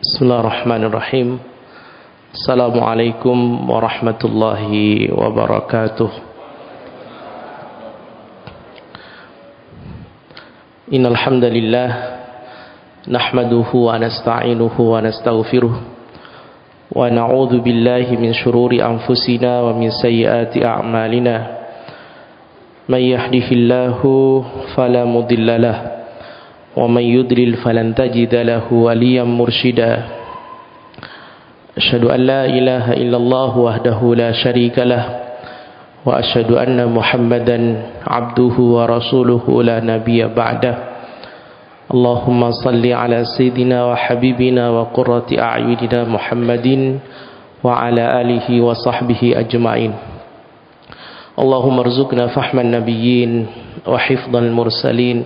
Bismillahirrahmanirrahim. Assalamualaikum warahmatullahi wabarakatuh. Innal hamdalillah nahmaduhu wa nasta'inuhu wa nastaghfiruh wa na'udzu billahi min shururi anfusina wa min sayyiati a'malina. May yahdihillahu fala mudilla lahu ومن يضلل فلن تجد له وليا مرشدا أشهد أن لا إله إلا الله وحده لا شريك له وأشهد أن محمدا عبده ورسوله لا نبي بعده اللهم صل على سيدنا وحبيبنا وقرة أعيننا محمد وعلى آله وصحبه أجمعين اللهم ارزقنا فهم النبيين وحفظ المرسلين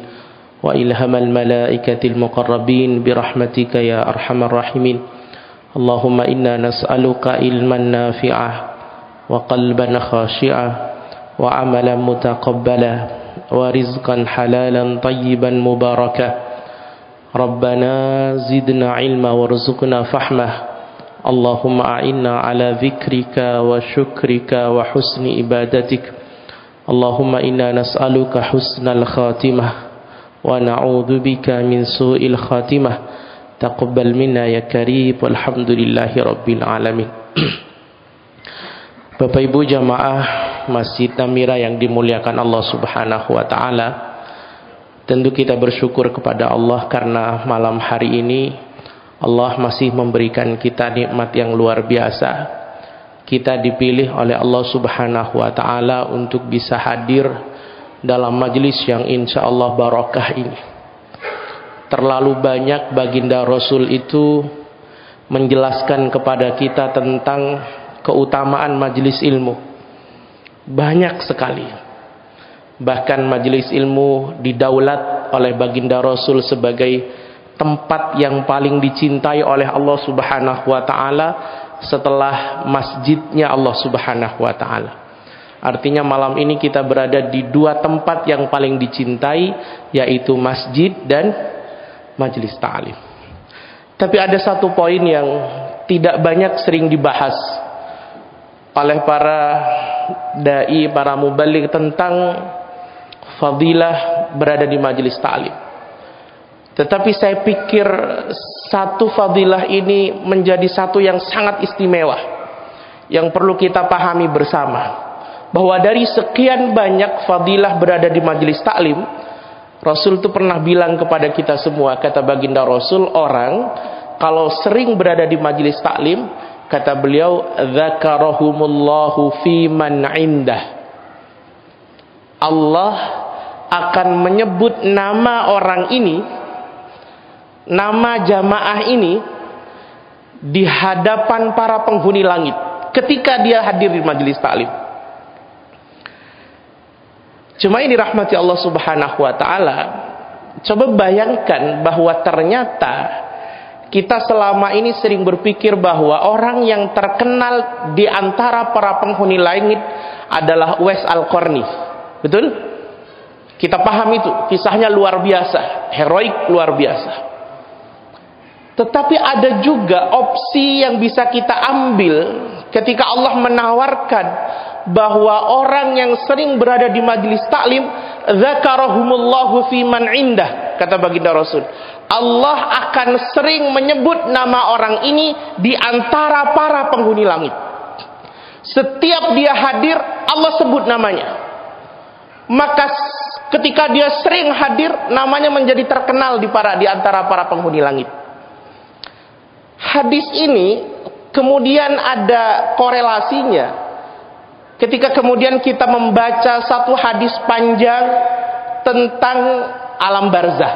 وإلهام الملائكة المقربين برحمتك يا أرحم الراحمين اللهم إنا نسألك علما نافعا وقلبا خاشعا وعملا متقبلا ورزقا حلالا طيبا مباركا ربنا زدنا علما وارزقنا فهمه اللهم أعنا على ذكرك وشكرك وحسن عبادتك اللهم إنا نسألك حسن الخاتمة wa na'udzubika min su'il khatimah taqabbal minna ya karim walhamdulillahi rabbil alamin. Bapak Ibu jamaah Masjid Namira yang dimuliakan Allah Subhanahu wa taala, tentu kita bersyukur kepada Allah karena malam hari ini Allah masih memberikan kita nikmat yang luar biasa. Kita dipilih oleh Allah Subhanahu wa taala untuk bisa hadir dalam majelis yang insya Allah barakah ini. Terlalu banyak baginda Rasul itu menjelaskan kepada kita tentang keutamaan majelis ilmu. Banyak sekali. Bahkan majelis ilmu didaulat oleh baginda Rasul sebagai tempat yang paling dicintai oleh Allah Subhanahu wa taala setelah masjidnya Allah Subhanahu wa taala. Artinya malam ini kita berada di dua tempat yang paling dicintai, yaitu masjid dan majelis ta'lim. Tapi ada satu poin yang tidak banyak sering dibahas oleh para dai, para mubaligh tentang fadilah berada di majelis ta'lim. Tetapi saya pikir satu fadilah ini menjadi satu yang sangat istimewa yang perlu kita pahami bersama. Bahwa dari sekian banyak fadilah berada di majelis taklim, Rasul itu pernah bilang kepada kita semua, kata baginda Rasul, orang kalau sering berada di majelis taklim, kata beliau, dzakarahumullahu fi man indah. Allah akan menyebut nama orang ini, nama jamaah ini di hadapan para penghuni langit ketika dia hadir di majelis taklim. Cuma ini rahmati Allah Subhanahu wa taala. Coba bayangkan bahwa ternyata kita selama ini sering berpikir bahwa orang yang terkenal di antara para penghuni langit adalah Uwais Al-Qarni. Betul? Kita paham itu, kisahnya luar biasa, heroik luar biasa. Tetapi ada juga opsi yang bisa kita ambil ketika Allah menawarkan bahwa orang yang sering berada di majelis taklim, dzakarahumullahu fi man indah, kata baginda Rasul, Allah akan sering menyebut nama orang ini di antara para penghuni langit. Setiap dia hadir, Allah sebut namanya. Maka ketika dia sering hadir, namanya menjadi terkenal di antara para penghuni langit. Hadis ini kemudian ada korelasinya ketika kemudian kita membaca satu hadis panjang tentang alam barzah.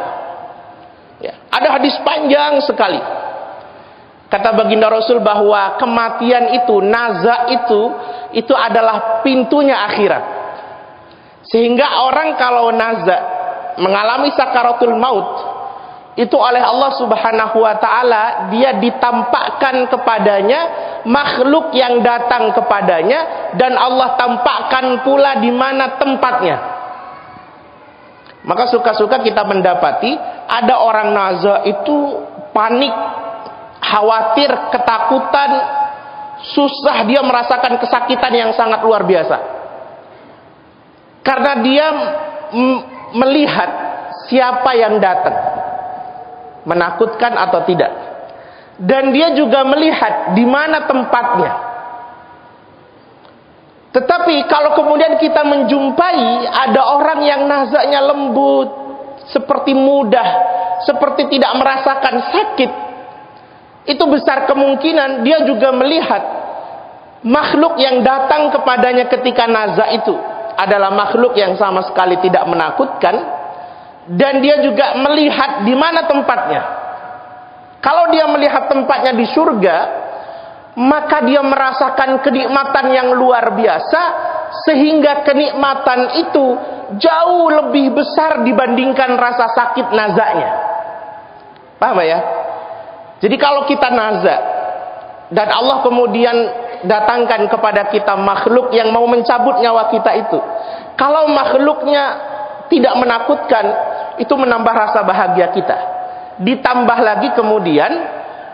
Ya, ada hadis panjang sekali. Kata baginda Rasul bahwa kematian itu, naza itu adalah pintunya akhirat. Sehingga orang kalau naza mengalami sakaratul maut, itu oleh Allah Subhanahu wa taala dia ditampakkan kepadanya makhluk yang datang kepadanya, dan Allah tampakkan pula di mana tempatnya. Maka suka-suka kita mendapati ada orang naza itu panik, khawatir, ketakutan, susah, dia merasakan kesakitan yang sangat luar biasa. Karena dia melihat siapa yang datang, menakutkan atau tidak. Dan dia juga melihat di mana tempatnya. Tetapi kalau kemudian kita menjumpai ada orang yang nazaknya lembut, seperti mudah, seperti tidak merasakan sakit, itu besar kemungkinan dia juga melihat makhluk yang datang kepadanya ketika nazak itu adalah makhluk yang sama sekali tidak menakutkan, dan dia juga melihat di mana tempatnya. Kalau dia melihat tempatnya di surga, maka dia merasakan kenikmatan yang luar biasa, sehingga kenikmatan itu jauh lebih besar dibandingkan rasa sakit nazaknya. Paham ya? Jadi kalau kita nazak dan Allah kemudian datangkan kepada kita makhluk yang mau mencabut nyawa kita itu, kalau makhluknya tidak menakutkan, itu menambah rasa bahagia kita. Ditambah lagi kemudian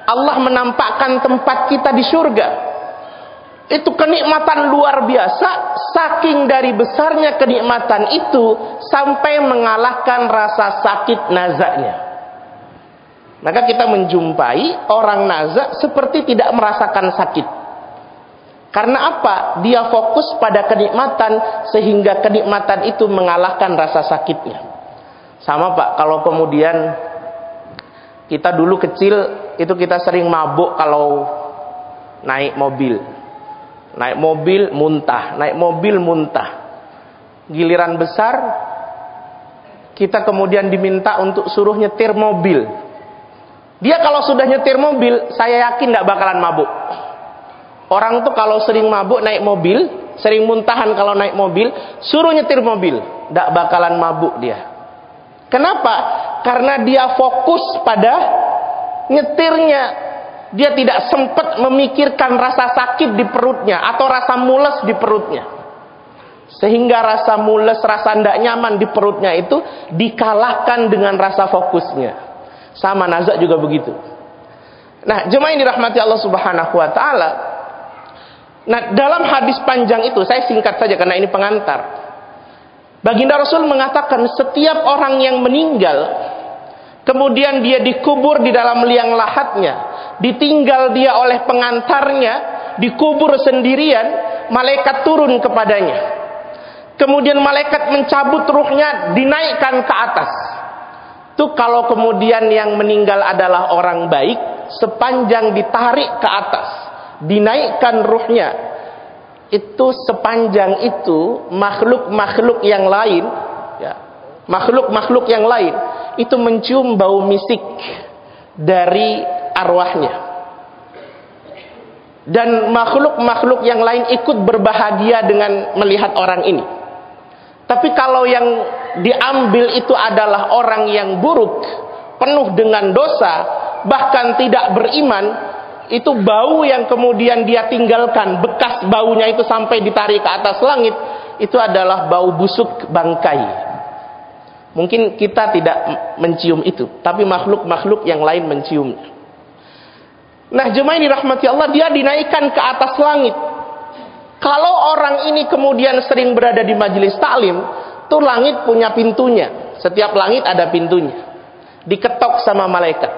Allah menampakkan tempat kita di surga. Itu kenikmatan luar biasa, saking dari besarnya kenikmatan itu sampai mengalahkan rasa sakit nazaknya. Maka kita menjumpai orang nazak seperti tidak merasakan sakit. Karena apa? Dia fokus pada kenikmatan, sehingga kenikmatan itu mengalahkan rasa sakitnya. Sama Pak, kalau kemudian kita dulu kecil itu kita sering mabuk kalau naik mobil. Naik mobil muntah, naik mobil muntah. Giliran besar kita kemudian diminta untuk suruh nyetir mobil. Dia kalau sudah nyetir mobil, saya yakin tidak bakalan mabuk. Orang tuh kalau sering mabuk naik mobil, sering muntahan kalau naik mobil, suruh nyetir mobil, tidak bakalan mabuk dia. Kenapa? Karena dia fokus pada nyetirnya. Dia tidak sempat memikirkan rasa sakit di perutnya atau rasa mules di perutnya. Sehingga rasa mules, rasa tidak nyaman di perutnya itu dikalahkan dengan rasa fokusnya. Sama nazak juga begitu. Nah, jemaah yang dirahmati Allah Subhanahu wa taala. Nah, dalam hadis panjang itu, saya singkat saja karena ini pengantar. Baginda Rasul mengatakan setiap orang yang meninggal, kemudian dia dikubur di dalam liang lahatnya, ditinggal dia oleh pengantarnya, dikubur sendirian, malaikat turun kepadanya. Kemudian malaikat mencabut ruhnya, dinaikkan ke atas. Itu kalau kemudian yang meninggal adalah orang baik, sepanjang ditarik ke atas, dinaikkan ruhnya, itu sepanjang itu makhluk-makhluk yang lain, ya, makhluk-makhluk yang lain itu mencium bau misik dari arwahnya, dan makhluk-makhluk yang lain ikut berbahagia dengan melihat orang ini. Tapi kalau yang diambil itu adalah orang yang buruk, penuh dengan dosa, bahkan tidak beriman, itu bau yang kemudian dia tinggalkan, bekas baunya itu sampai ditarik ke atas langit, itu adalah bau busuk bangkai. Mungkin kita tidak mencium itu, tapi makhluk-makhluk yang lain menciumnya. Nah, jemaah yang dirahmati Allah, dia dinaikkan ke atas langit. Kalau orang ini kemudian sering berada di majelis taklim, tuh langit punya pintunya. Setiap langit ada pintunya. Diketok sama malaikat.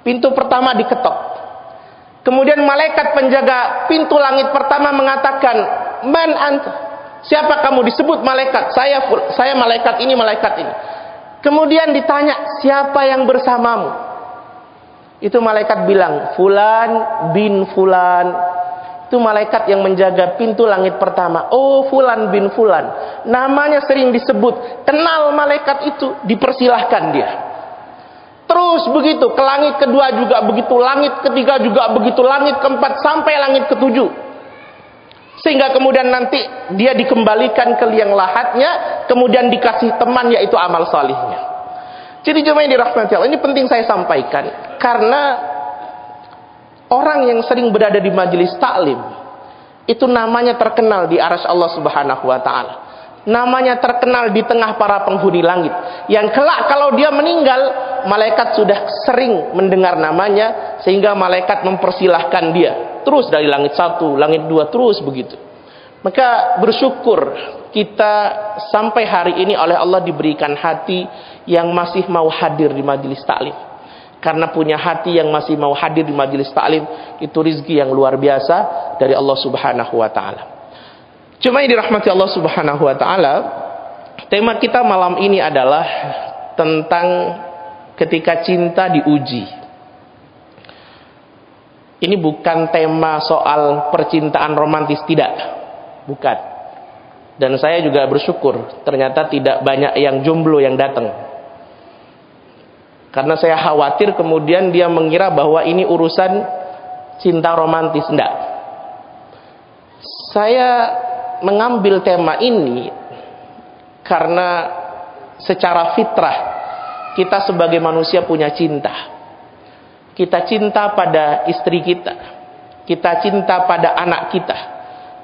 Pintu pertama diketok. Kemudian malaikat penjaga pintu langit pertama mengatakan, "Man anta?" Siapa kamu? Disebut malaikat. Saya malaikat ini, malaikat ini. Kemudian ditanya, "Siapa yang bersamamu?" Itu malaikat bilang, "Fulan bin Fulan." Itu malaikat yang menjaga pintu langit pertama. Oh, Fulan bin Fulan. Namanya sering disebut. Kenal malaikat itu, dipersilahkan dia. Terus begitu, ke langit kedua juga begitu, langit ketiga juga begitu, langit keempat sampai langit ketujuh. Sehingga kemudian nanti dia dikembalikan ke liang lahatnya, kemudian dikasih teman, yaitu amal salihnya. Jadi jemaah yang dirahmati Allah, ini penting saya sampaikan, karena orang yang sering berada di majelis taklim itu namanya terkenal di arsy Allah Subhanahu wa taala. Namanya terkenal di tengah para penghuni langit, yang kelak kalau dia meninggal, malaikat sudah sering mendengar namanya, sehingga malaikat mempersilahkan dia terus dari langit 1, langit 2, terus begitu. Maka bersyukur kita sampai hari ini oleh Allah diberikan hati yang masih mau hadir di majelis taklim. Karena punya hati yang masih mau hadir di majelis taklim, itu rizki yang luar biasa dari Allah Subhanahu wa taala. Cuma yang dirahmati Allah Subhanahu wa taala, tema kita malam ini adalah tentang ketika cinta diuji. Ini bukan tema soal percintaan romantis, tidak. Bukan. Dan saya juga bersyukur ternyata tidak banyak yang jomblo yang datang. Karena saya khawatir kemudian dia mengira bahwa ini urusan cinta romantis. Enggak. Saya mengambil tema ini karena secara fitrah kita sebagai manusia punya cinta. Kita cinta pada istri kita. Kita cinta pada anak kita.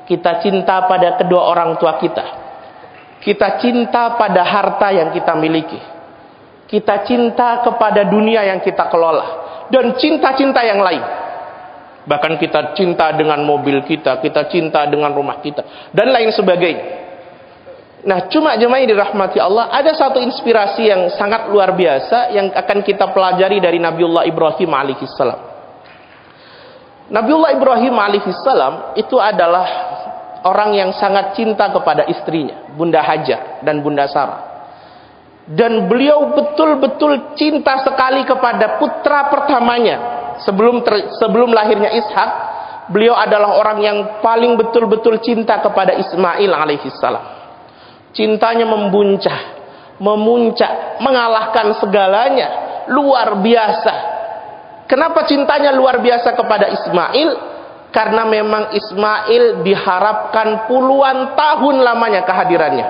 Kita cinta pada kedua orang tua kita. Kita cinta pada harta yang kita miliki. Kita cinta kepada dunia yang kita kelola. Dan cinta-cinta yang lain. Bahkan kita cinta dengan mobil kita. Kita cinta dengan rumah kita. Dan lain sebagainya. Nah, cuma jemaah yang dirahmati Allah, ada satu inspirasi yang sangat luar biasa yang akan kita pelajari dari Nabiullah Ibrahim alaihissalam. Nabiullah Ibrahim alaihissalam itu adalah orang yang sangat cinta kepada istrinya, Bunda Hajar dan Bunda Sarah. Dan beliau betul-betul cinta sekali kepada putra pertamanya. Sebelum lahirnya Ishak, beliau adalah orang yang paling betul-betul cinta kepada Ismail alaihissalam. Cintanya memuncak, mengalahkan segalanya, luar biasa. Kenapa cintanya luar biasa kepada Ismail? Karena memang Ismail diharapkan puluhan tahun lamanya kehadirannya.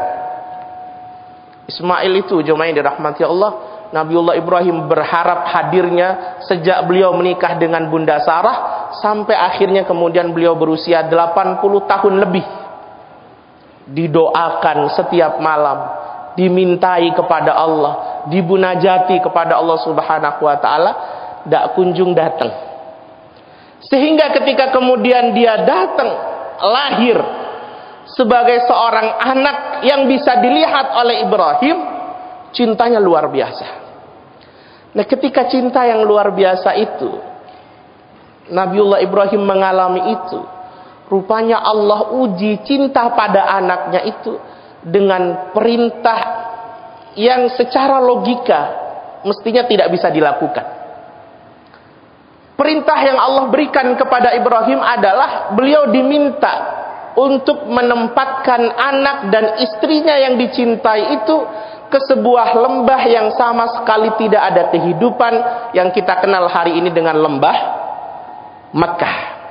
Ismail itu jemaah yang dirahmati Allah, Nabiullah Ibrahim berharap hadirnya sejak beliau menikah dengan Bunda Sarah sampai akhirnya kemudian beliau berusia 80 tahun lebih. Didoakan setiap malam, dimintai kepada Allah, dibunajati kepada Allah Subhanahu wa taala, tidak kunjung datang. Sehingga ketika kemudian dia datang, lahir sebagai seorang anak yang bisa dilihat oleh Ibrahim, cintanya luar biasa. Nah, ketika cinta yang luar biasa itu, Nabiullah Ibrahim mengalami itu. Rupanya Allah uji cinta pada anaknya itu dengan perintah yang secara logika mestinya tidak bisa dilakukan. Perintah yang Allah berikan kepada Ibrahim adalah beliau diminta untuk menempatkan anak dan istrinya yang dicintai itu ke sebuah lembah yang sama sekali tidak ada kehidupan yang kita kenal hari ini dengan lembah Mekah.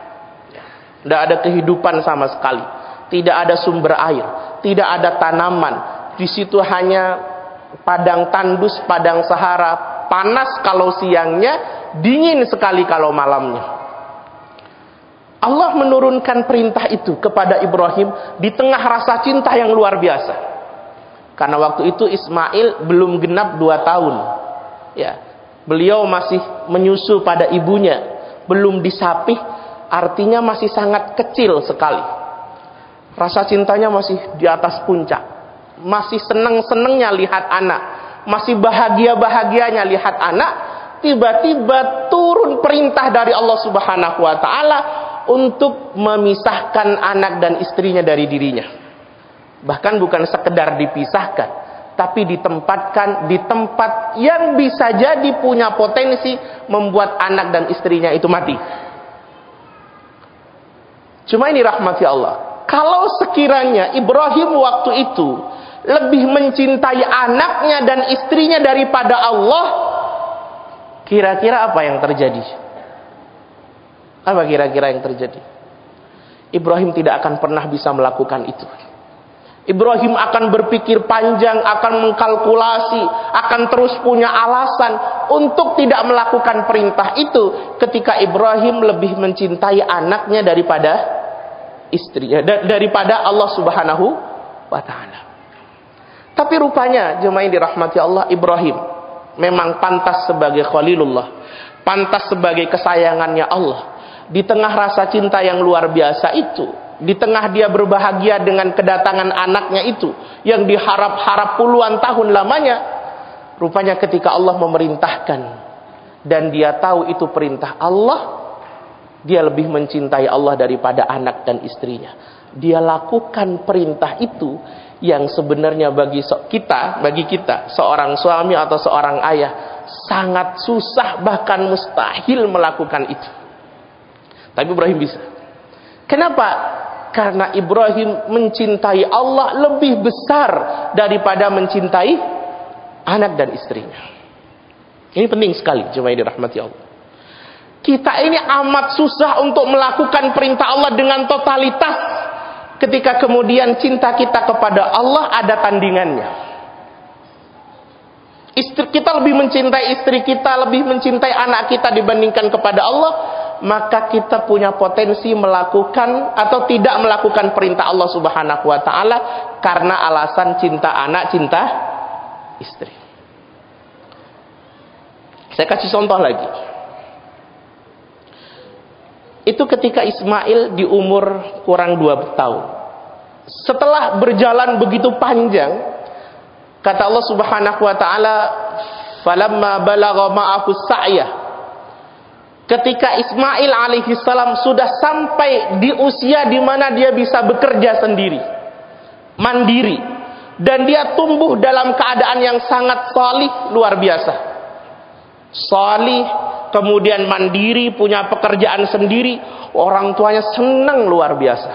Tidak ada kehidupan sama sekali. Tidak ada sumber air. Tidak ada tanaman. Di situ hanya padang tandus, padang sahara. Panas kalau siangnya, dingin sekali kalau malamnya. Allah menurunkan perintah itu kepada Ibrahim di tengah rasa cinta yang luar biasa. Karena waktu itu Ismail belum genap 2 tahun. Ya, beliau masih menyusu pada ibunya. Belum disapih. Artinya masih sangat kecil sekali. Rasa cintanya masih di atas puncak. Masih senang-senangnya lihat anak. Masih bahagia-bahagianya lihat anak. Tiba-tiba turun perintah dari Allah Subhanahu wa taala untuk memisahkan anak dan istrinya dari dirinya. Bahkan bukan sekedar dipisahkan, tapi ditempatkan di tempat yang bisa jadi punya potensi membuat anak dan istrinya itu mati. Cuma ini rahmati Allah. Kalau sekiranya Ibrahim waktu itu lebih mencintai anaknya dan istrinya daripada Allah, kira-kira apa yang terjadi? Apa kira-kira yang terjadi? Ibrahim tidak akan pernah bisa melakukan itu. Ibrahim akan berpikir panjang, akan mengkalkulasi, akan terus punya alasan untuk tidak melakukan perintah itu ketika Ibrahim lebih mencintai anaknya daripada istrinya, daripada Allah Subhanahu wa taala. Tapi rupanya jemaah yang dirahmati Allah, Ibrahim memang pantas sebagai Khalilullah, pantas sebagai kesayangannya Allah. Di tengah rasa cinta yang luar biasa itu, di tengah dia berbahagia dengan kedatangan anaknya itu yang diharap-harap puluhan tahun lamanya, rupanya ketika Allah memerintahkan dan dia tahu itu perintah Allah, dia lebih mencintai Allah daripada anak dan istrinya. Dia lakukan perintah itu yang sebenarnya bagi kita seorang suami atau seorang ayah sangat susah bahkan mustahil melakukan itu. Tapi Ibrahim bisa. Kenapa? Karena Ibrahim mencintai Allah lebih besar daripada mencintai anak dan istrinya. Ini penting sekali, jemaah dirahmati Allah. Kita ini amat susah untuk melakukan perintah Allah dengan totalitas, ketika kemudian cinta kita kepada Allah ada tandingannya. Kita lebih mencintai istri kita, lebih mencintai anak kita dibandingkan kepada Allah, maka kita punya potensi melakukan atau tidak melakukan perintah Allah Subhanahu wa taala karena alasan cinta anak, cinta istri. Saya kasih contoh lagi. Itu ketika Ismail di umur kurang 2 tahun. Setelah berjalan begitu panjang, kata Allah Subhanahu wa taala, "Falamma balagha ma'ahu sa'yah." Ketika Ismail alaihi salam sudah sampai di usia di mana dia bisa bekerja sendiri, mandiri, dan dia tumbuh dalam keadaan yang sangat salih, luar biasa. Salih, kemudian mandiri, punya pekerjaan sendiri, orang tuanya senang luar biasa.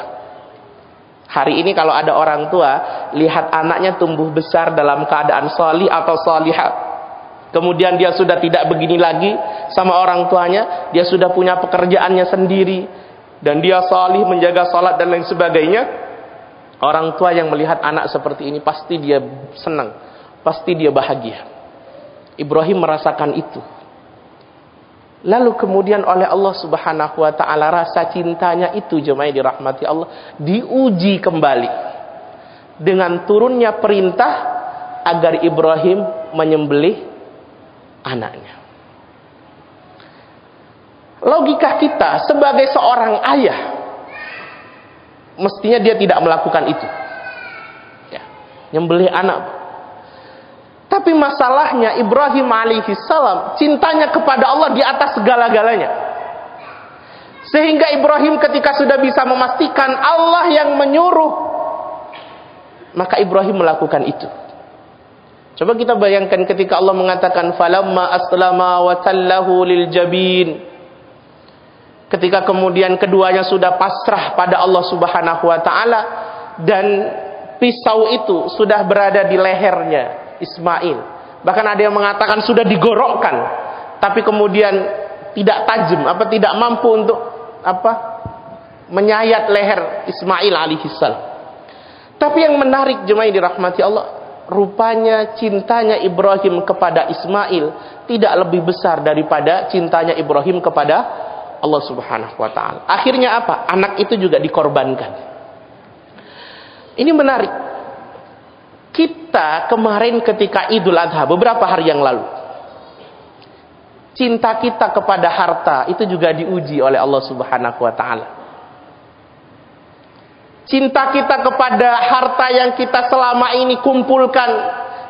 Hari ini kalau ada orang tua lihat anaknya tumbuh besar dalam keadaan salih atau salihah, kemudian dia sudah tidak begini lagi sama orang tuanya, dia sudah punya pekerjaannya sendiri dan dia salih, menjaga salat dan lain sebagainya, orang tua yang melihat anak seperti ini pasti dia senang, pasti dia bahagia. Ibrahim merasakan itu. Lalu kemudian oleh Allah Subhanahu wa taala rasa cintanya itu, jemaah dirahmati Allah, diuji kembali dengan turunnya perintah agar Ibrahim menyembelih anaknya. Logika kita sebagai seorang ayah, mestinya dia tidak melakukan itu, ya, nyembelih anak. Tapi masalahnya Ibrahim alaihi salam cintanya kepada Allah di atas segala-galanya. Sehingga Ibrahim ketika sudah bisa memastikan Allah yang menyuruh, maka Ibrahim melakukan itu. Coba kita bayangkan ketika Allah mengatakan falamma aslama wa tallahu lil jabin. Ketika kemudian keduanya sudah pasrah pada Allah Subhanahu wa taala dan pisau itu sudah berada di lehernya Ismail, bahkan ada yang mengatakan sudah digorokkan, tapi kemudian tidak tajam, tidak mampu untuk menyayat leher Ismail alaihissalam. Tapi yang menarik jemaah dirahmati Allah, rupanya cintanya Ibrahim kepada Ismail tidak lebih besar daripada cintanya Ibrahim kepada Allah Subhanahu wa taala. Akhirnya apa? Anak itu juga dikorbankan. Ini menarik. Kita kemarin ketika Idul Adha, beberapa hari yang lalu, cinta kita kepada harta itu juga diuji oleh Allah Subhanahu wa taala. Cinta kita kepada harta yang kita selama ini kumpulkan,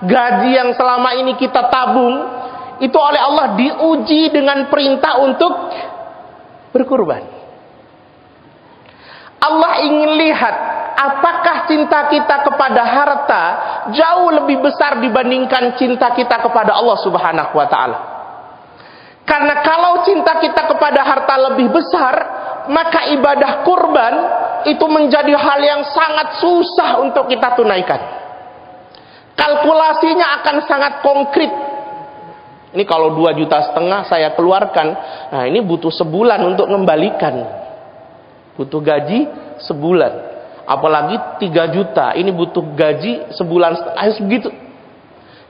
gaji yang selama ini kita tabung, itu oleh Allah diuji dengan perintah untuk berkurban. Allah ingin lihat apakah cinta kita kepada harta jauh lebih besar dibandingkan cinta kita kepada Allah Subhanahu wa taala. Karena kalau cinta kita kepada harta lebih besar, maka ibadah kurban itu menjadi hal yang sangat susah untuk kita tunaikan. Kalkulasinya akan sangat konkret. Ini kalau 2,5 juta saya keluarkan, nah ini butuh sebulan untuk mengembalikan. Butuh gaji sebulan. Apalagi 3 juta, ini butuh gaji sebulan setengah, begitu.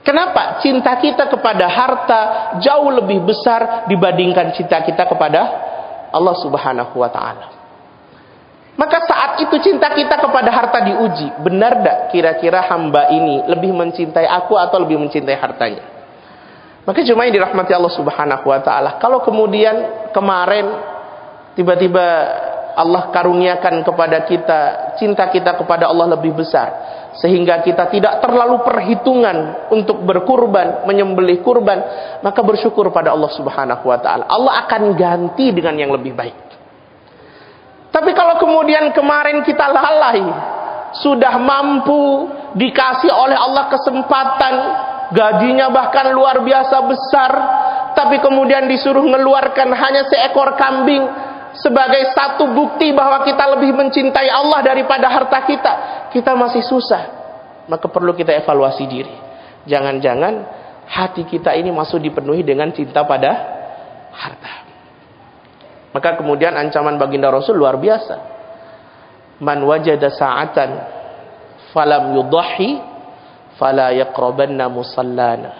Kenapa? Cinta kita kepada harta jauh lebih besar dibandingkan cinta kita kepada Allah Subhanahu wa taala. Maka saat itu cinta kita kepada harta diuji. Benar tak kira-kira hamba ini lebih mencintai aku atau lebih mencintai hartanya? Maka jemaah yang dirahmati Allah Subhanahu wa taala, kalau kemudian kemarin tiba-tiba Allah karuniakan kepada kita, cinta kita kepada Allah lebih besar, sehingga kita tidak terlalu perhitungan untuk berkurban, menyembelih kurban, maka bersyukur pada Allah Subhanahu wa taala. Allah akan ganti dengan yang lebih baik. Tapi kalau kemudian kemarin kita lalai, sudah mampu, dikasih oleh Allah kesempatan, gajinya bahkan luar biasa besar, tapi kemudian disuruh mengeluarkan hanya seekor kambing sebagai satu bukti bahwa kita lebih mencintai Allah daripada harta kita, kita masih susah. Maka perlu kita evaluasi diri. Jangan-jangan hati kita ini masih dipenuhi dengan cinta pada harta. Maka kemudian ancaman baginda Rasul luar biasa. Man wajada sa'atan falam yudhahi fala yaqrabanna musallana.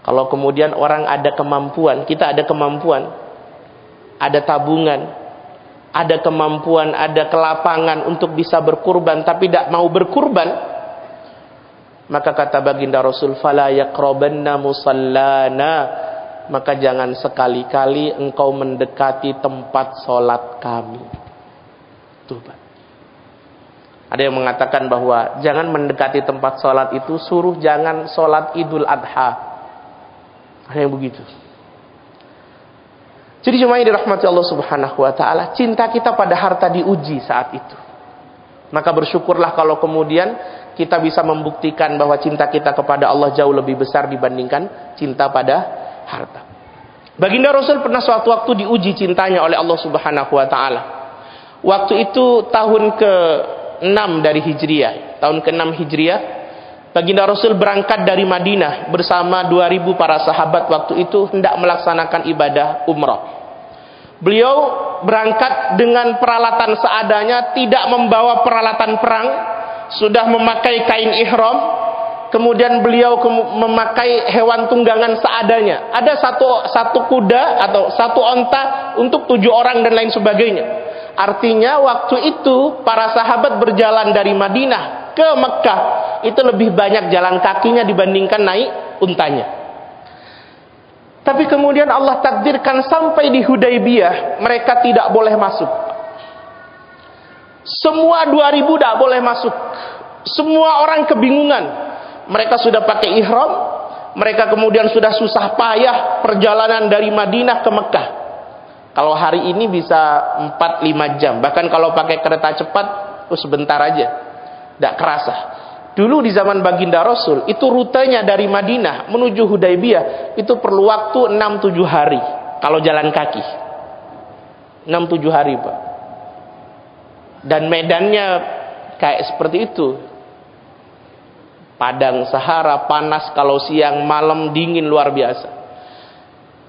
Kalau kemudian orang ada kemampuan, kita ada kemampuan, ada tabungan, ada kemampuan, ada kelapangan untuk bisa berkurban tapi tidak mau berkurban, maka kata baginda Rasul, fala yaqrabanna musallana, maka jangan sekali-kali engkau mendekati tempat sholat kami. Tuh, Pak. Ada yang mengatakan bahwa jangan mendekati tempat sholat itu, suruh jangan sholat Idul Adha. Ada yang begitu. Jadi jemaah yang dirahmati Allah Subhanahu wa taala, cinta kita pada harta diuji saat itu. Maka bersyukurlah kalau kemudian kita bisa membuktikan bahwa cinta kita kepada Allah jauh lebih besar dibandingkan cinta pada harta. Baginda Rasul pernah suatu waktu diuji cintanya oleh Allah Subhanahu wa taala. Waktu itu tahun ke-6 dari Hijriah, tahun ke-6 Hijriah, baginda Rasul berangkat dari Madinah bersama 2.000 para sahabat waktu itu hendak melaksanakan ibadah umrah. Beliau berangkat dengan peralatan seadanya, tidak membawa peralatan perang, sudah memakai kain ihram, kemudian beliau memakai hewan tunggangan seadanya. Ada satu kuda atau satu onta untuk 7 orang dan lain sebagainya. Artinya waktu itu para sahabat berjalan dari Madinah ke Mekah itu lebih banyak jalan kakinya dibandingkan naik untanya. Tapi kemudian Allah takdirkan sampai di Hudaybiyah mereka tidak boleh masuk. Semua 2.000 tidak boleh masuk. Semua orang kebingungan. Mereka sudah pakai ihram, mereka kemudian sudah susah payah perjalanan dari Madinah ke Mekah. Kalau hari ini bisa 4-5 jam. Bahkan kalau pakai kereta cepat, sebentar aja. Tidak kerasa. Dulu di zaman baginda Rasul, itu rutenya dari Madinah menuju Hudaybiyah, itu perlu waktu 6-7 hari. Kalau jalan kaki. 6-7 hari, Pak. Dan medannya kayak seperti itu. Padang Sahara, panas kalau siang, malam dingin luar biasa.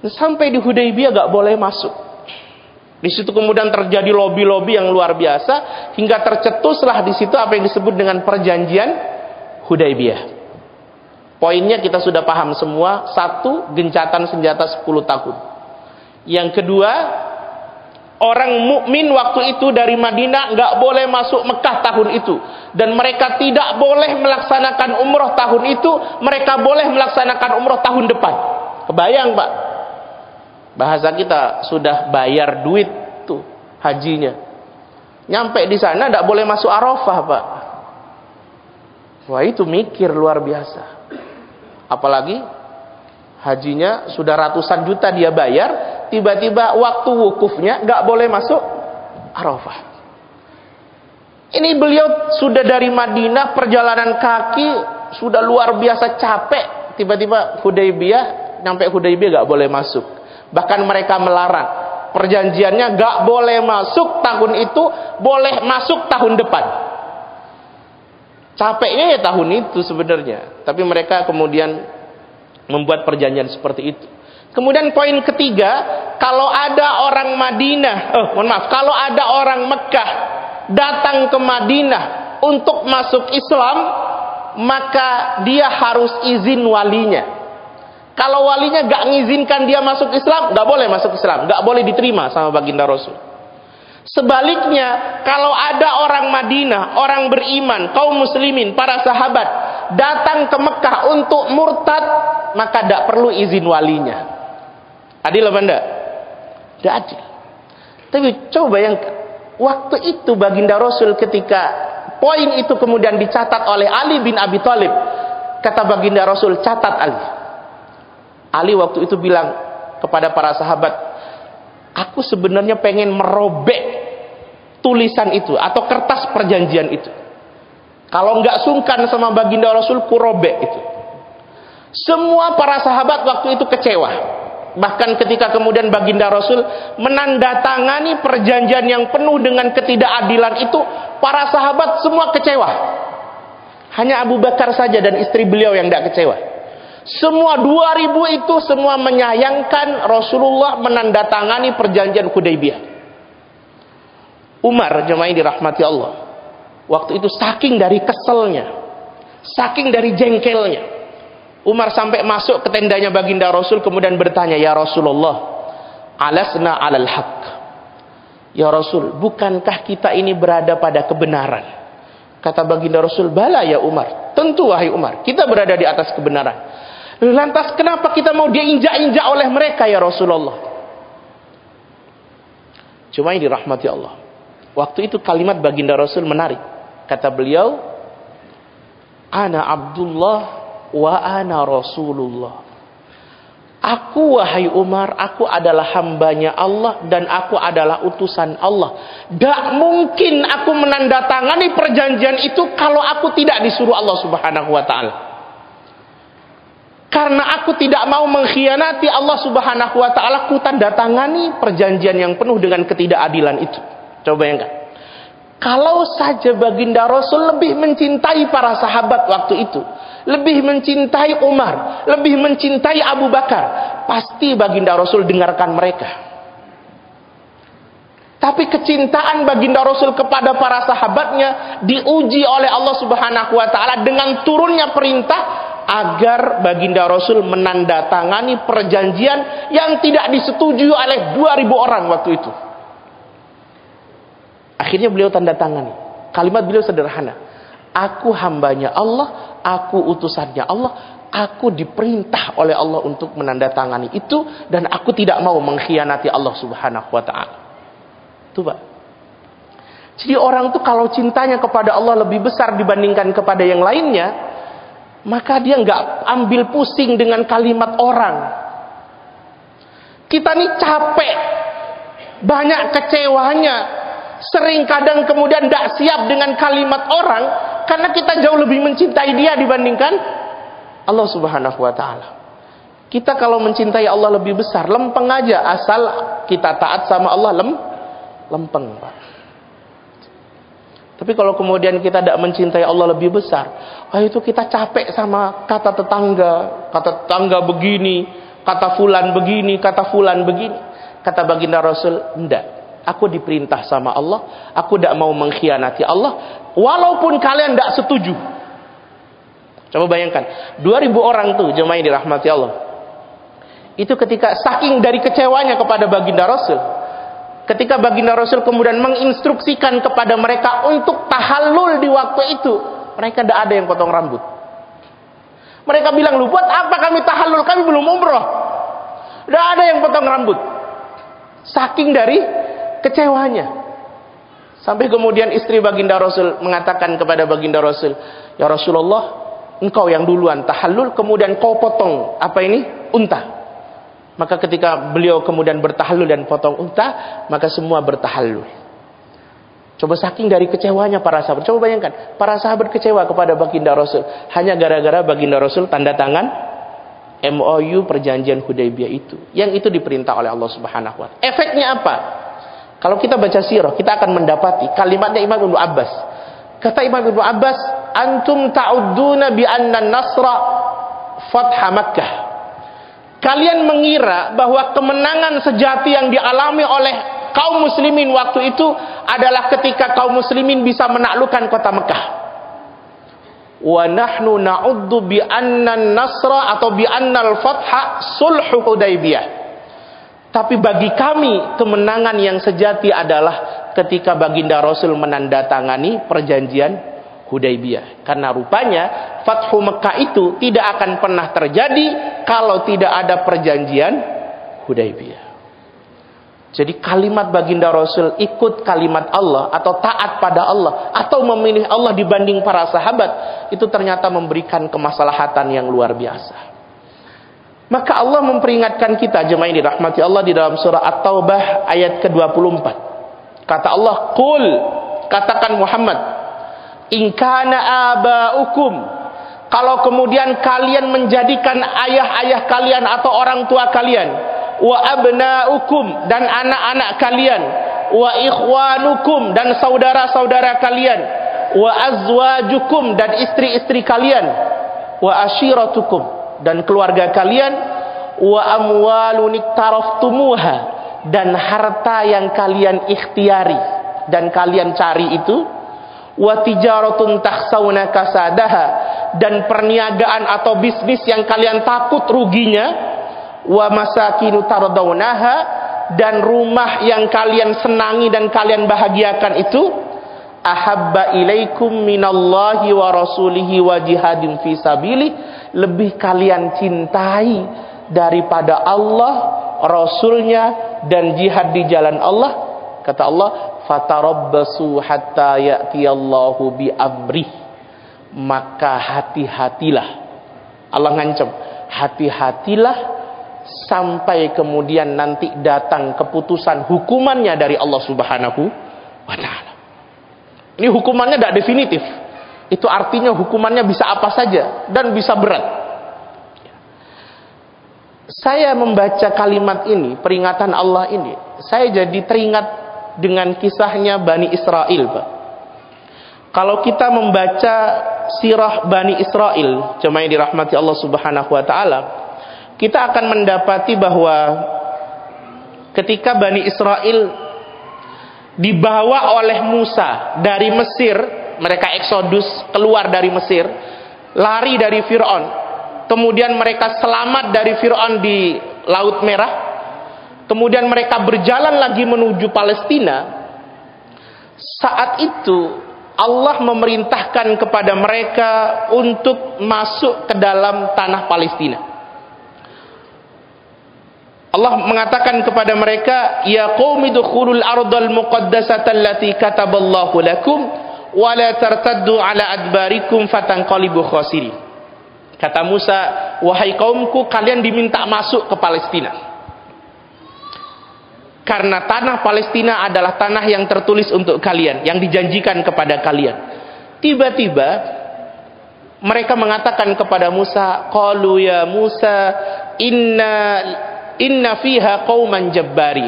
Sampai di Hudaybiyah gak boleh masuk. Di situ kemudian terjadi lobi-lobi yang luar biasa hingga tercetuslah di situ apa yang disebut dengan perjanjian Hudaybiyah. Poinnya kita sudah paham semua. 1, gencatan senjata 10 tahun. Yang kedua, orang mukmin waktu itu dari Madinah nggak boleh masuk Mekah tahun itu, dan mereka tidak boleh melaksanakan umroh tahun itu. Mereka boleh melaksanakan umroh tahun depan. Kebayang, Pak? Bahasa kita sudah bayar duit tuh hajinya, nyampe di sana tidak boleh masuk Arafah, Pak. Wah, itu mikir luar biasa. Apalagi hajinya sudah ratusan juta dia bayar, tiba-tiba waktu wukufnya nggak boleh masuk Arafah. Ini beliau sudah dari Madinah perjalanan kaki sudah luar biasa capek, tiba-tiba Hudaybiyah, sampai Hudaybiyah nggak boleh masuk. Bahkan mereka melarang. Perjanjiannya nggak boleh masuk tahun itu, boleh masuk tahun depan. Capeknya ya tahun itu sebenarnya, tapi mereka kemudian membuat perjanjian seperti itu. Kemudian poin ketiga, kalau ada orang kalau ada orang Mekah datang ke Madinah untuk masuk Islam, maka dia harus izin walinya. Kalau walinya gak ngizinkan dia masuk Islam, gak boleh masuk Islam, gak boleh diterima sama baginda Rasul. Sebaliknya, kalau ada orang Madinah, orang beriman, kaum muslimin, para sahabat datang ke Mekah untuk murtad, maka tidak perlu izin walinya. Adil apa enggak? Tidak adil. Tapi coba bayangkan, waktu itu baginda Rasul ketika poin itu kemudian dicatat oleh Ali bin Abi Thalib, kata baginda Rasul, catat Ali. Ali waktu itu bilang kepada para sahabat, aku sebenarnya pengen merobek tulisan itu atau kertas perjanjian itu. Kalau nggak sungkan sama baginda Rasul, kurobek itu. Semua para sahabat waktu itu kecewa. Bahkan ketika kemudian baginda Rasul menandatangani perjanjian yang penuh dengan ketidakadilan itu, para sahabat semua kecewa. Hanya Abu Bakar saja dan istri beliau yang tidak kecewa. Semua 2000 itu semua menyayangkan Rasulullah menandatangani perjanjian Hudaybiyah. Umar, jemaah yang dirahmati Allah, waktu itu saking dari keselnya, saking dari jengkelnya, Umar sampai masuk ke tendanya baginda Rasul kemudian bertanya, ya Rasulullah, alasna alal haq. Ya Rasul, bukankah kita ini berada pada kebenaran? Kata baginda Rasul, bala ya Umar, tentu wahai Umar, kita berada di atas kebenaran. Lantas kenapa kita mau diinjak-injak oleh mereka ya Rasulullah? Cuma ini dirahmati Allah, waktu itu kalimat baginda Rasul menarik. Kata beliau, ana Abdullah wa ana Rasulullah. Aku wahai Umar, aku adalah hambanya Allah dan aku adalah utusan Allah. Tidak mungkin aku menandatangani perjanjian itu kalau aku tidak disuruh Allah Subhanahu wa ta'ala. Karena aku tidak mau mengkhianati Allah Subhanahu wa ta'ala, aku tandatangani perjanjian yang penuh dengan ketidakadilan itu. Coba bayangkan, kalau saja baginda Rasul lebih mencintai para sahabat waktu itu, lebih mencintai Umar, lebih mencintai Abu Bakar, pasti baginda Rasul dengarkan mereka. Tapi kecintaan baginda Rasul kepada para sahabatnya diuji oleh Allah Subhanahu wa ta'ala dengan turunnya perintah agar baginda Rasul menandatangani perjanjian yang tidak disetujui oleh 2000 orang waktu itu. Akhirnya beliau tanda tangani. Kalimat beliau sederhana, aku hambanya Allah, aku utusannya Allah, aku diperintah oleh Allah untuk menandatangani itu, dan aku tidak mau mengkhianati Allah Subhanahu wa ta'ala. Itu Pak. Jadi orang tuh kalau cintanya kepada Allah lebih besar dibandingkan kepada yang lainnya, maka dia nggak ambil pusing dengan kalimat orang. Kita nih capek, banyak kecewanya, sering kadang kemudian tidak siap dengan kalimat orang, karena kita jauh lebih mencintai dia dibandingkan Allah Subhanahu wa ta'ala. Kita kalau mencintai Allah lebih besar, lempeng aja, asal kita taat sama Allah, lempeng Pak. Tapi kalau kemudian kita tidak mencintai Allah lebih besar, itu kita capek sama kata tetangga begini, kata fulan begini, kata fulan begini. Kata baginda Rasul, enggak, aku diperintah sama Allah, aku tidak mau mengkhianati Allah, walaupun kalian tidak setuju. Coba bayangkan, 2000 orang tuh jemaah yang dirahmati Allah, itu ketika saking dari kecewanya kepada baginda Rasul, ketika baginda Rasul kemudian menginstruksikan kepada mereka untuk tahallul di waktu itu, mereka tidak ada yang potong rambut. Mereka bilang, lu buat apa kami tahallul, kami belum umroh. Tidak ada yang potong rambut, saking dari kecewanya. Sampai kemudian istri baginda Rasul mengatakan kepada baginda Rasul, ya Rasulullah, engkau yang duluan tahallul, kemudian kau potong unta. Maka ketika beliau kemudian bertahallul dan potong unta, maka semua bertahallul. Coba saking dari kecewanya para sahabat. Coba bayangkan, para sahabat kecewa kepada baginda Rasul hanya gara-gara baginda Rasul tanda tangan MOU perjanjian Hudaybiyah itu. Yang itu diperintah oleh Allah Subhanahu wa ta'ala. Efeknya apa? Kalau kita baca sirah, kita akan mendapati kalimatnya Imam Ibnu Abbas. Kata Imam Ibnu Abbas, antum ta'udduna bi anna nasra fatha Makkah. Kalian mengira bahwa kemenangan sejati yang dialami oleh kaum muslimin waktu itu adalah ketika kaum muslimin bisa menaklukkan kota Mekah. Wa nahnu na'uddu bi anna nasra atau bi anna al-fatha sulhu Hudaybiyah. Tapi bagi kami kemenangan yang sejati adalah ketika baginda Rasul menandatangani perjanjian Hudaybiyah. Karena rupanya Fathu Mekah itu tidak akan pernah terjadi kalau tidak ada perjanjian Hudaybiyah. Jadi kalimat baginda Rasul ikut kalimat Allah atau taat pada Allah atau memilih Allah dibanding para sahabat, itu ternyata memberikan kemaslahatan yang luar biasa. Maka Allah memperingatkan kita, jemaah yang dirahmati Allah, di dalam surah At-Taubah ayat ke-24. Kata Allah, "Qul," katakan Muhammad, "in kana aba'ukum," kalau kemudian kalian menjadikan ayah-ayah kalian atau orang tua kalian, wa abna'ukum, dan anak-anak kalian, wa ikhwanukum, dan saudara-saudara kalian, wa azwajukum, dan istri-istri kalian, wa ashiratukum, dan keluarga kalian, wa amwalun iktaraftumuha, dan harta yang kalian ikhtiari dan kalian cari itu, wa tijaratun takhsawna kasadaha, dan perniagaan atau bisnis yang kalian takut ruginya, wa masakinu tardawnaha, dan rumah yang kalian senangi dan kalian bahagiakan itu, ahabba ilaikum minallahi wa rasulihi wa jihadin fi sabili, lebih kalian cintai daripada Allah, Rasulnya, dan jihad di jalan Allah. Kata Allah, fatarabbasu hatta ya'tiyallahu bi amrih, maka hati-hatilah. Allah ngancam, hati-hatilah sampai kemudian nanti datang keputusan hukumannya dari Allah Subhanahu wa ta'ala. Ini hukumannya tidak definitif. Itu artinya hukumannya bisa apa saja dan bisa berat. Saya membaca kalimat ini, peringatan Allah ini, saya jadi teringat dengan kisahnya Bani Israel, Pak. Kalau kita membaca sirah Bani Israel, jemaah yang dirahmati Allah Subhanahu wa ta'ala, kita akan mendapati bahwa ketika Bani Israel dibawa oleh Musa dari Mesir, mereka eksodus keluar dari Mesir, lari dari Fir'aun, kemudian mereka selamat dari Fir'aun di Laut Merah, kemudian mereka berjalan lagi menuju Palestina. Saat itu Allah memerintahkan kepada mereka untuk masuk ke dalam tanah Palestina. Allah mengatakan kepada mereka, ya qaumi dukhulul ardal muqaddasata allati kataballahu lakum wa la tartaddu ala adbarikum fatanqalibu khasirin. Kata Musa, wahai kaumku, kalian diminta masuk ke Palestina. Karena tanah Palestina adalah tanah yang tertulis untuk kalian, yang dijanjikan kepada kalian. Tiba-tiba mereka mengatakan kepada Musa, qalu ya Musa, inna fiha qauman jabbari.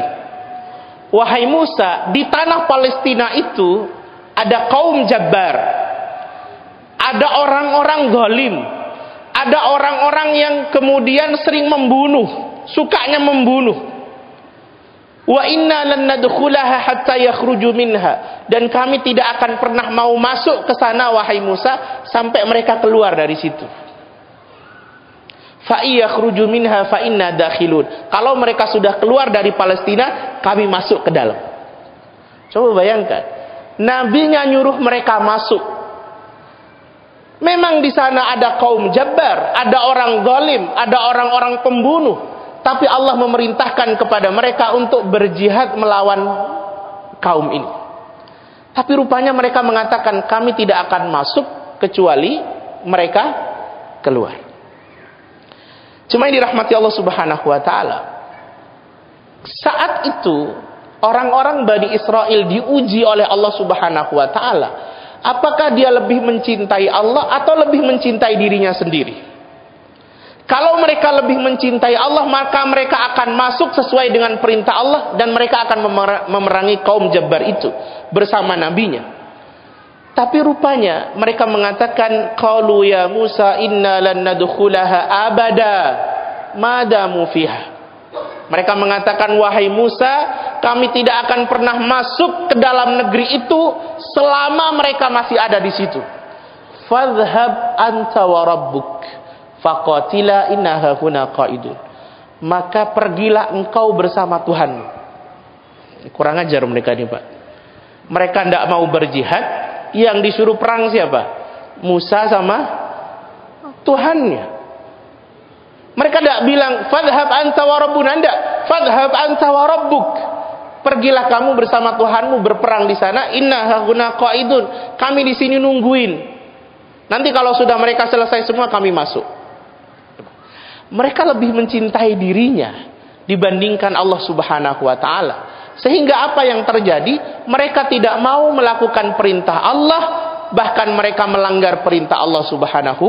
Wahai Musa, di tanah Palestina itu ada kaum jabbar, ada orang-orang zalim, ada orang-orang yang kemudian sering membunuh, sukanya membunuh. Wa inna lan nadkhulaha hatta yakhruju minha, dan kami tidak akan pernah mau masuk ke sana wahai Musa sampai mereka keluar dari situ. Fa yakhruju minha fa inna dakhilun. Kalau mereka sudah keluar dari Palestina, kami masuk ke dalam. Coba bayangkan, nabinya nyuruh mereka masuk. Memang di sana ada kaum jabbar, ada orang zalim, ada orang-orang pembunuh, tapi Allah memerintahkan kepada mereka untuk berjihad melawan kaum ini. Tapi rupanya mereka mengatakan, kami tidak akan masuk kecuali mereka keluar. Cuma yang dirahmati Allah Subhanahu wa ta'ala, saat itu orang-orang Bani Israel diuji oleh Allah Subhanahu wa ta'ala. Apakah dia lebih mencintai Allah atau lebih mencintai dirinya sendiri? Kalau mereka lebih mencintai Allah, maka mereka akan masuk sesuai dengan perintah Allah, dan mereka akan memerangi kaum jabbar itu bersama nabinya. Tapi rupanya mereka mengatakan, qalu ya Musa inna lan nadkhulaha abada madamu fiha. Mereka mengatakan, wahai Musa, kami tidak akan pernah masuk ke dalam negeri itu selama mereka masih ada di situ. Fadhhab anta wa rabbuk faqatila inna hahuna qaidun. Maka pergilah engkau bersama Tuhan. Kurang ajar mereka ini, Pak. Mereka tidak mau berjihad, Yang disuruh perang siapa? Musa sama Tuhannya. Mereka tidak bilang fadhhab anta wa rabbuna, enggak. Fadhhab anta wa rabbuk. Pergilah kamu bersama Tuhanmu berperang di sana. Inna hahuna qaidun. Kami di sini nungguin. Nanti kalau sudah mereka selesai semua kami masuk. Mereka lebih mencintai dirinya dibandingkan Allah Subhanahu wa taala. Sehingga apa yang terjadi? Mereka tidak mau melakukan perintah Allah, bahkan mereka melanggar perintah Allah Subhanahu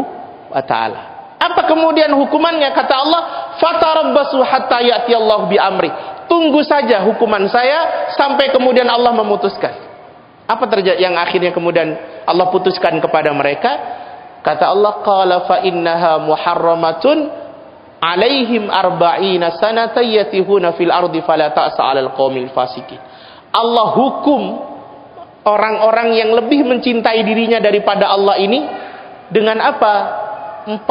wa taala. Apa kemudian hukumannya? Kata Allah, fatarabbasu hatta ya'tiyallahu bi amri. Tunggu saja hukuman saya sampai kemudian Allah memutuskan. Apa terjadi yang akhirnya kemudian Allah putuskan kepada mereka? Kata Allah, qala fa innaha muharramatun alaihim arba'ina sanata yatihuna fil ardi fala ta'sa 'alal qaumil fasikin. Allah hukum orang-orang yang lebih mencintai dirinya daripada Allah ini dengan apa? 40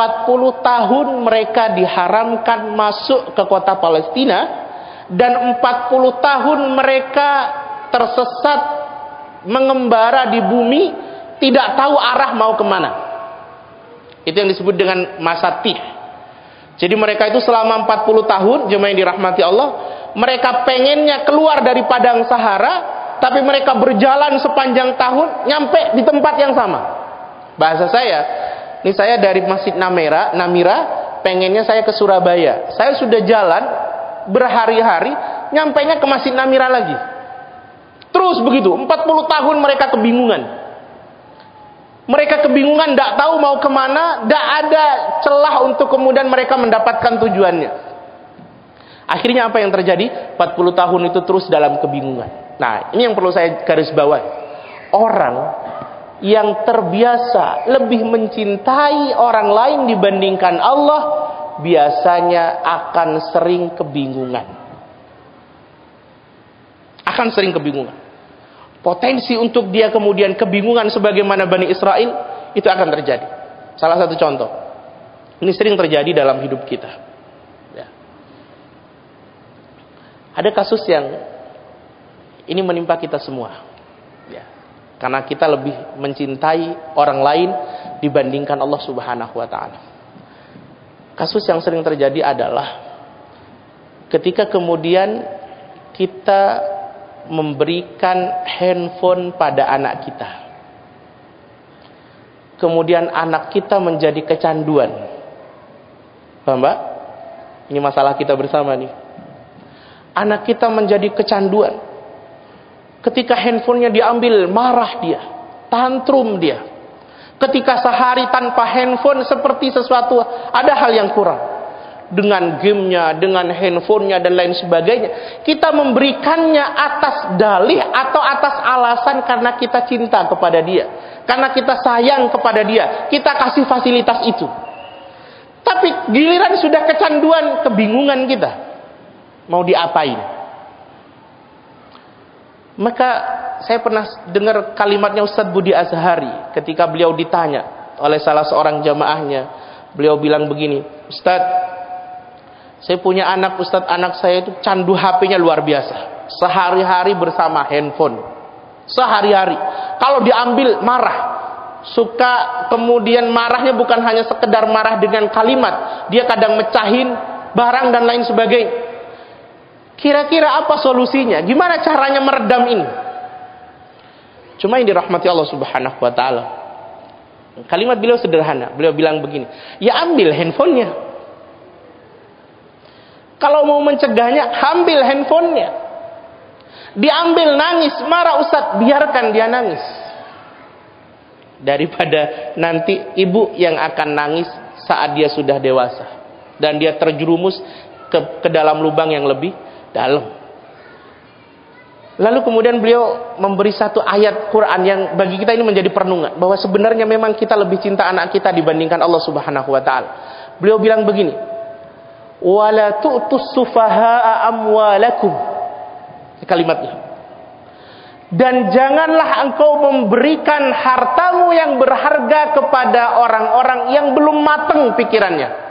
tahun mereka diharamkan masuk ke kota Palestina, dan 40 tahun mereka tersesat mengembara di bumi, tidak tahu arah mau kemana. Itu yang disebut dengan masa tih. Jadi mereka itu selama 40 tahun, jemaah yang dirahmati Allah, mereka pengennya keluar dari padang Sahara, tapi mereka berjalan sepanjang tahun nyampe di tempat yang sama. Bahasa saya, ini saya dari Masjid Namira, pengennya saya ke Surabaya. Saya sudah jalan berhari-hari, nyampainya ke Masjid Namira lagi. Terus begitu, 40 tahun mereka kebingungan. Mereka kebingungan, tidak tahu mau kemana, tidak ada celah untuk kemudian mereka mendapatkan tujuannya. Akhirnya apa yang terjadi? 40 tahun itu terus dalam kebingungan. Nah, ini yang perlu saya garis bawahi. Orang yang terbiasa lebih mencintai orang lain dibandingkan Allah, biasanya akan sering kebingungan. Akan sering kebingungan. Potensi untuk dia kemudian kebingungan sebagaimana Bani Israel itu akan terjadi. Salah satu contoh, ini sering terjadi dalam hidup kita. Ya. Ada kasus yang ini menimpa kita semua. Ya. Karena kita lebih mencintai orang lain dibandingkan Allah Subhanahu wa taala. Kasus yang sering terjadi adalah ketika kemudian kita memberikan handphone pada anak kita, kemudian anak kita menjadi kecanduan. Paham, Mbak? Ini masalah kita bersama nih. Anak kita menjadi kecanduan. Ketika handphonenya diambil, marah dia, tantrum dia. Ketika sehari tanpa handphone seperti sesuatu, ada hal yang kurang. Dengan gamenya, dengan handphonenya dan lain sebagainya, kita memberikannya atas dalih atau atas alasan karena kita cinta kepada dia, karena kita sayang kepada dia, kita kasih fasilitas itu. Tapi giliran sudah kecanduan, kebingungan kita mau diapain. Maka saya pernah dengar kalimatnya Ustadz Budi Azhari ketika beliau ditanya oleh salah seorang jamaahnya. Beliau bilang begini, Ustadz, saya punya anak, Ustadz, anak saya itu candu HP-nya luar biasa. Sehari-hari bersama handphone. Sehari-hari. Kalau diambil marah. Suka kemudian marahnya bukan hanya sekedar marah dengan kalimat. Dia kadang mecahin barang dan lain sebagainya. Kira-kira apa solusinya? Gimana caranya meredam ini? Cuma yang dirahmati Allah Subhanahu wa taala. Kalimat beliau sederhana. Beliau bilang begini, ya ambil handphonenya. Kalau mau mencegahnya, ambil handphonenya. Diambil, nangis, marah Ustadz, biarkan dia nangis. Daripada nanti ibu yang akan nangis saat dia sudah dewasa. Dan dia terjerumus ke dalam lubang yang lebih dalam. Lalu kemudian beliau memberi satu ayat Quran yang bagi kita ini menjadi perenungan. Bahwa sebenarnya memang kita lebih cinta anak kita dibandingkan Allah Subhanahu wa ta'ala. Beliau bilang begini, wala tu'tus sufaha'a amwalakum. Kalimatnya. Dan janganlah engkau memberikan hartamu yang berharga kepada orang-orang yang belum matang pikirannya.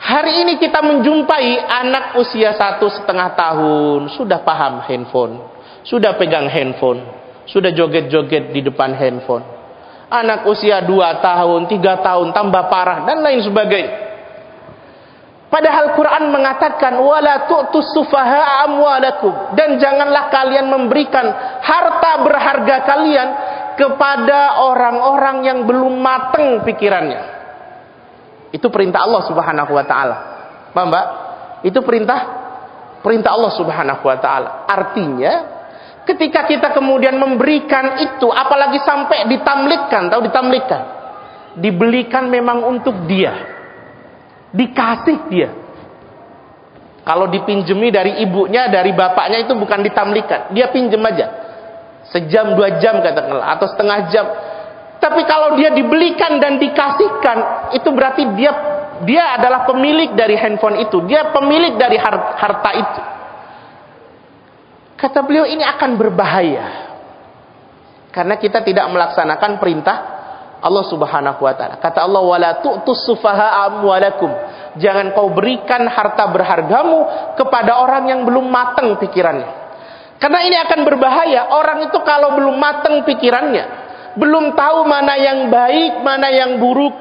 Hari ini kita menjumpai anak usia 1,5 tahun sudah paham handphone, sudah pegang handphone, sudah joget-joget di depan handphone. Anak usia 2 tahun, 3 tahun, tambah parah, dan lain sebagainya. Padahal Quran mengatakan, wala tu'tus sufaha'a amwalakum, dan janganlah kalian memberikan harta berharga kalian kepada orang-orang yang belum matang pikirannya. Itu perintah Allah Subhanahu wa taala. Paham, Mbak? Itu perintah Allah Subhanahu wa taala. Artinya, ketika kita kemudian memberikan itu, apalagi sampai ditamlikkan, tahu ditamlikkan? Dibelikan memang untuk dia. Dikasih dia. Kalau dipinjemi dari ibunya, dari bapaknya, itu bukan ditamlikkan. Dia pinjem aja. Sejam, 2 jam katakanlah, atau setengah jam. Tapi kalau dia dibelikan dan dikasihkan, itu berarti dia adalah pemilik dari handphone itu. Dia pemilik dari harta itu. Kata beliau, ini akan berbahaya. Karena kita tidak melaksanakan perintah Allah Subhanahu wa taala. Kata Allah, wala tu'tus sufaha'a amwalakum. Jangan kau berikan harta berhargamu kepada orang yang belum matang pikirannya. Karena ini akan berbahaya. Orang itu kalau belum matang pikirannya, belum tahu mana yang baik, mana yang buruk,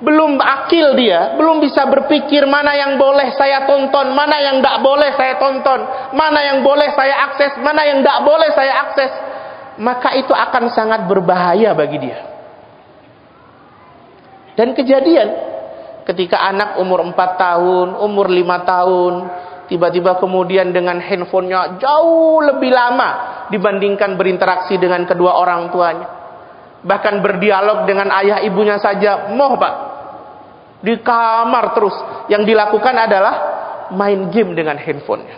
belum akil dia, belum bisa berpikir mana yang boleh saya tonton, mana yang tidak boleh saya tonton, mana yang boleh saya akses, mana yang tidak boleh saya akses, maka itu akan sangat berbahaya bagi dia. Dan kejadian ketika anak umur 4 tahun, umur 5 tahun, tiba-tiba kemudian dengan handphonenya jauh lebih lama dibandingkan berinteraksi dengan kedua orang tuanya. Bahkan berdialog dengan ayah ibunya saja, moh Pak, di kamar terus. Yang dilakukan adalah main game dengan handphonenya.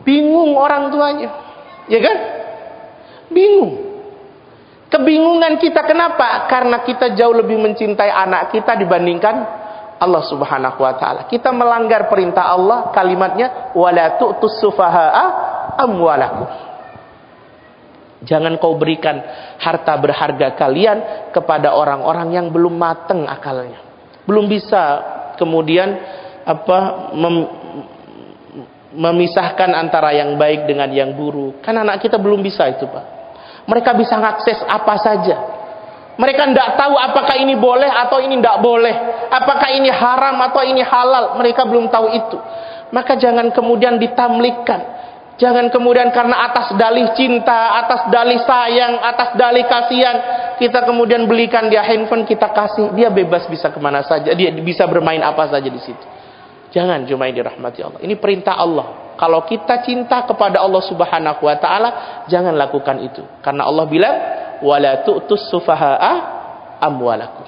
Bingung orang tuanya, ya kan? Bingung. Kebingungan kita kenapa? Karena kita jauh lebih mencintai anak kita dibandingkan Allah Subhanahu wa taala. Kita melanggar perintah Allah, kalimatnya wala tu'tus sufaha'a amwalakum. Jangan kau berikan harta berharga kalian kepada orang-orang yang belum matang akalnya. Belum bisa kemudian memisahkan antara yang baik dengan yang buruk. Kan anak kita belum bisa itu, Pak. Mereka bisa mengakses apa saja. Mereka tidak tahu apakah ini boleh atau ini tidak boleh. Apakah ini haram atau ini halal. Mereka belum tahu itu. Maka jangan kemudian ditamlikkan. Jangan kemudian karena atas dalih cinta, atas dalih sayang, atas dalih kasihan, kita kemudian belikan dia handphone, kita kasih. Dia bebas bisa kemana saja. Dia bisa bermain apa saja di situ. Jangan, jemaah dirahmati Allah. Ini perintah Allah. Kalau kita cinta kepada Allah Subhanahu wa taala, jangan lakukan itu. Karena Allah bilang, wala tu'tus sufaha'a amwalakum.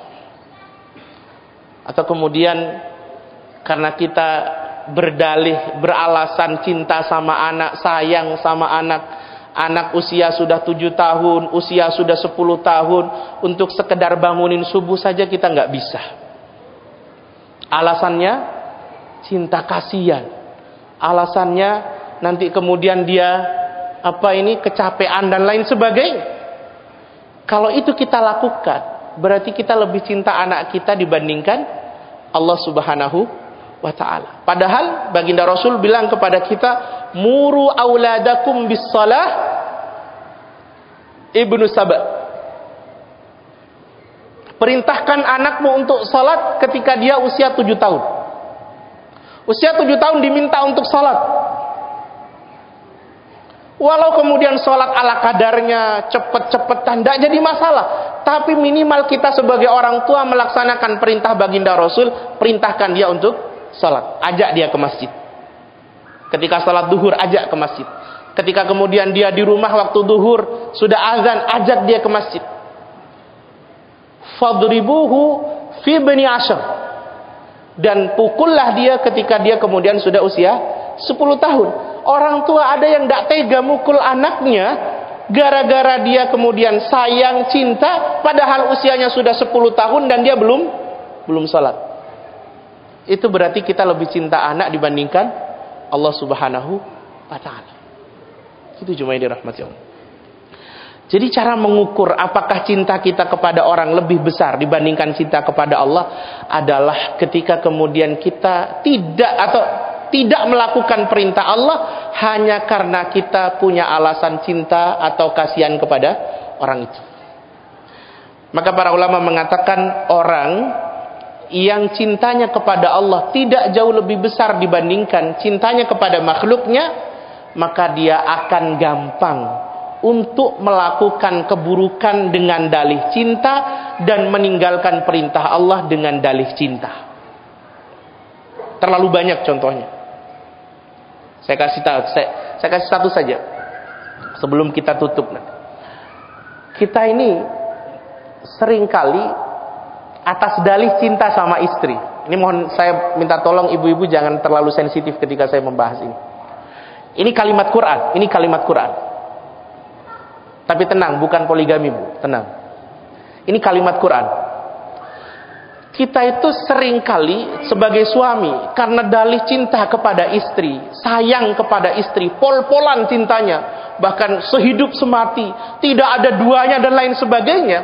Atau kemudian karena kita berdalih, beralasan cinta sama anak, sayang sama anak usia sudah 7 tahun, usia sudah 10 tahun, untuk sekedar bangunin subuh saja kita nggak bisa. Alasannya cinta kasihan. Alasannya nanti kemudian dia kecapean dan lain sebagainya. Kalau itu kita lakukan, berarti kita lebih cinta anak kita dibandingkan Allah Subhanahu wa ta'ala. Padahal baginda Rasul bilang kepada kita, muru auladakum bis salah ibnu saba. Perintahkan anakmu untuk salat ketika dia usia 7 tahun. Usia 7 tahun diminta untuk salat. Walau kemudian sholat ala kadarnya, cepet-cepetan, tidak jadi masalah. Tapi minimal kita sebagai orang tua melaksanakan perintah baginda Rasul, perintahkan dia untuk sholat. Ajak dia ke masjid. Ketika sholat duhur, ajak ke masjid. Ketika kemudian dia di rumah waktu duhur, sudah azan, ajak dia ke masjid. Fadribuhu fi bani Ashar. Dan pukullah dia ketika dia kemudian sudah usia 10 tahun. Orang tua ada yang tidak tega mukul anaknya gara-gara dia kemudian sayang, cinta, padahal usianya sudah 10 tahun dan dia belum sholat. Itu berarti kita lebih cinta anak dibandingkan Allah Subhanahu wa ta'ala. Itu cuma yang dirahmati Allah. Jadi cara mengukur apakah cinta kita kepada orang lebih besar dibandingkan cinta kepada Allah adalah ketika kemudian kita tidak melakukan perintah Allah hanya karena kita punya alasan cinta atau kasihan kepada orang itu. Maka para ulama mengatakan orang yang cintanya kepada Allah tidak jauh lebih besar dibandingkan cintanya kepada makhluknya, maka dia akan gampang untuk melakukan keburukan dengan dalih cinta dan meninggalkan perintah Allah dengan dalih cinta. Terlalu banyak contohnya. Saya kasih satu saja sebelum kita tutup. Kita ini seringkali atas dalih cinta sama istri. Ini mohon saya minta tolong ibu-ibu jangan terlalu sensitif ketika saya membahas ini. Ini kalimat Quran, ini kalimat Quran. Tapi tenang, bukan poligami, Bu. Tenang. Ini kalimat Quran. Kita itu seringkali sebagai suami karena dalih cinta kepada istri, sayang kepada istri, pol-polan cintanya, bahkan sehidup semati, tidak ada duanya dan lain sebagainya.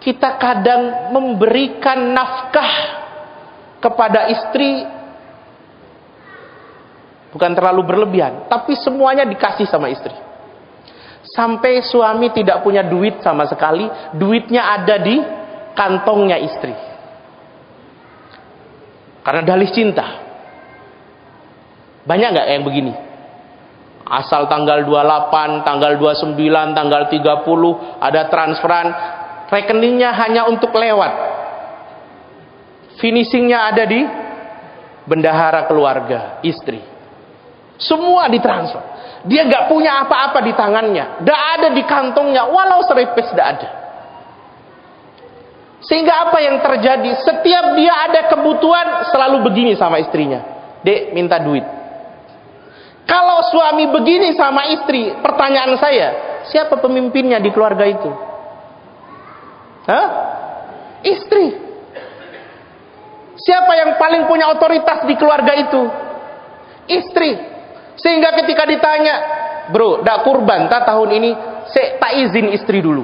Kita kadang memberikan nafkah kepada istri bukan terlalu berlebihan, tapi semuanya dikasih sama istri. Sampai suami tidak punya duit sama sekali, duitnya ada di kantongnya istri. Karena dalih cinta. Banyak nggak yang begini? Asal tanggal 28, tanggal 29, tanggal 30 ada transferan, rekeningnya hanya untuk lewat. Finishingnya ada di bendahara keluarga, istri. Semua ditransfer. Dia nggak punya apa-apa di tangannya, nggak ada di kantongnya, walau seripis nggak ada. Sehingga apa yang terjadi? Setiap dia ada kebutuhan selalu begini sama istrinya, Dek minta duit. Kalau suami begini sama istri, pertanyaan saya, siapa pemimpinnya di keluarga itu? Hah? Istri. Siapa yang paling punya otoritas di keluarga itu? Istri. Sehingga ketika ditanya, bro, dak kurban tak tahun ini, saya tak izin istri dulu.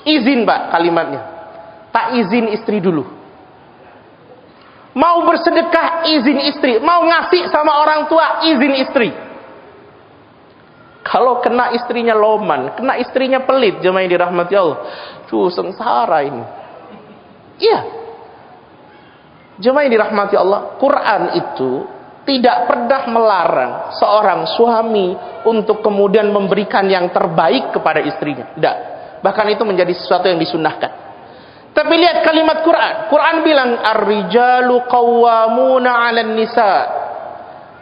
Izin, Pak, kalimatnya. Tak izin istri dulu. Mau bersedekah, izin istri. Mau ngasih sama orang tua, izin istri. Kalau kena istrinya loman, kena istrinya pelit, jemaah yang dirahmati Allah, sengsara ini. Iya. Jemaah yang dirahmati Allah, Quran itu tidak pernah melarang seorang suami untuk kemudian memberikan yang terbaik kepada istrinya. Tidak. Bahkan itu menjadi sesuatu yang disunnahkan. Tapi lihat kalimat Quran. Quran bilang, Ar-rijalu qawwamuna 'alan nisa.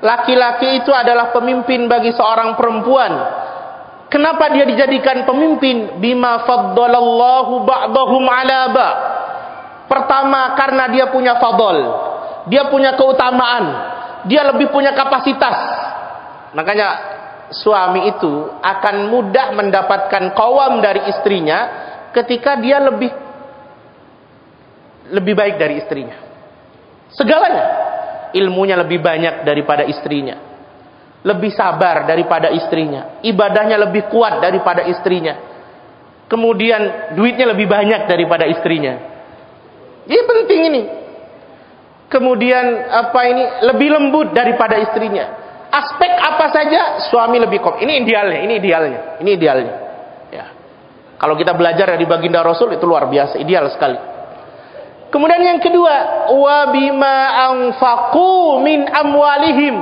Laki-laki itu adalah pemimpin bagi seorang perempuan. Kenapa dia dijadikan pemimpin? Bima faddalallahu ba'dahum 'ala ba'. Pertama, karena dia punya fadl. Dia punya keutamaan. Dia lebih punya kapasitas. Makanya suami itu akan mudah mendapatkan qawam dari istrinya ketika dia lebih baik dari istrinya. Segalanya. Ilmunya lebih banyak daripada istrinya. Lebih sabar daripada istrinya. Ibadahnya lebih kuat daripada istrinya. Kemudian duitnya lebih banyak daripada istrinya. Ini penting ini. Kemudian lebih lembut daripada istrinya. Aspek apa saja suami lebih Ini idealnya. Ya. Kalau kita belajar dari baginda Rasul itu luar biasa, ideal sekali. Kemudian yang kedua, wa bima anfaqu min amwalihim.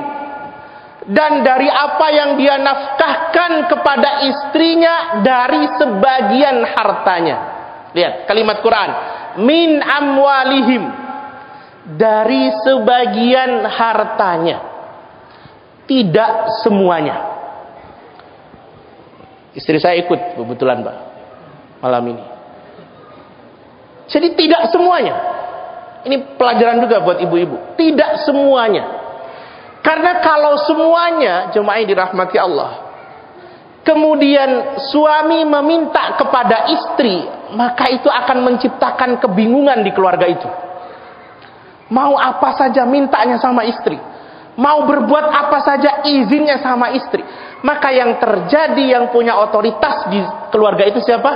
Dan dari apa yang dia nafkahkan kepada istrinya dari sebagian hartanya. Lihat kalimat Quran, min amwalihim. Dari sebagian hartanya, tidak semuanya. Istri saya ikut kebetulan, Pak, malam ini. Jadi tidak semuanya. Ini pelajaran juga buat ibu-ibu. Tidak semuanya. Karena kalau semuanya, jemaah yang dirahmati Allah, kemudian suami meminta kepada istri, maka itu akan menciptakan kebingungan di keluarga itu. Mau apa saja mintanya sama istri. Mau berbuat apa saja izinnya sama istri. Maka yang terjadi, yang punya otoritas di keluarga itu siapa?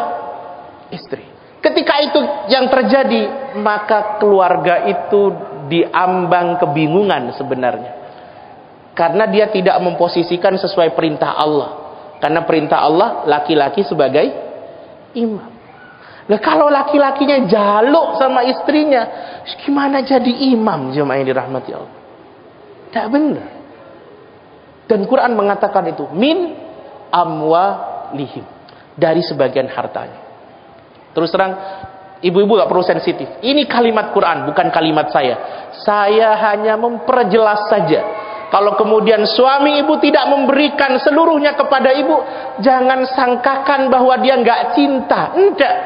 Istri. Ketika itu yang terjadi, maka keluarga itu di ambang kebingungan sebenarnya. Karena dia tidak memposisikan sesuai perintah Allah. Karena perintah Allah laki-laki sebagai imam. Nah, kalau laki-lakinya jaluk sama istrinya, gimana jadi imam? Jemaah yang dirahmati Allah, tidak benar. Dan Quran mengatakan itu min amwalihim, dari sebagian hartanya. Terus terang, ibu-ibu gak perlu sensitif. Ini kalimat Quran, bukan kalimat saya. Saya hanya memperjelas saja. Kalau kemudian suami ibu tidak memberikan seluruhnya kepada ibu, jangan sangkakan bahwa dia gak cinta. Enggak.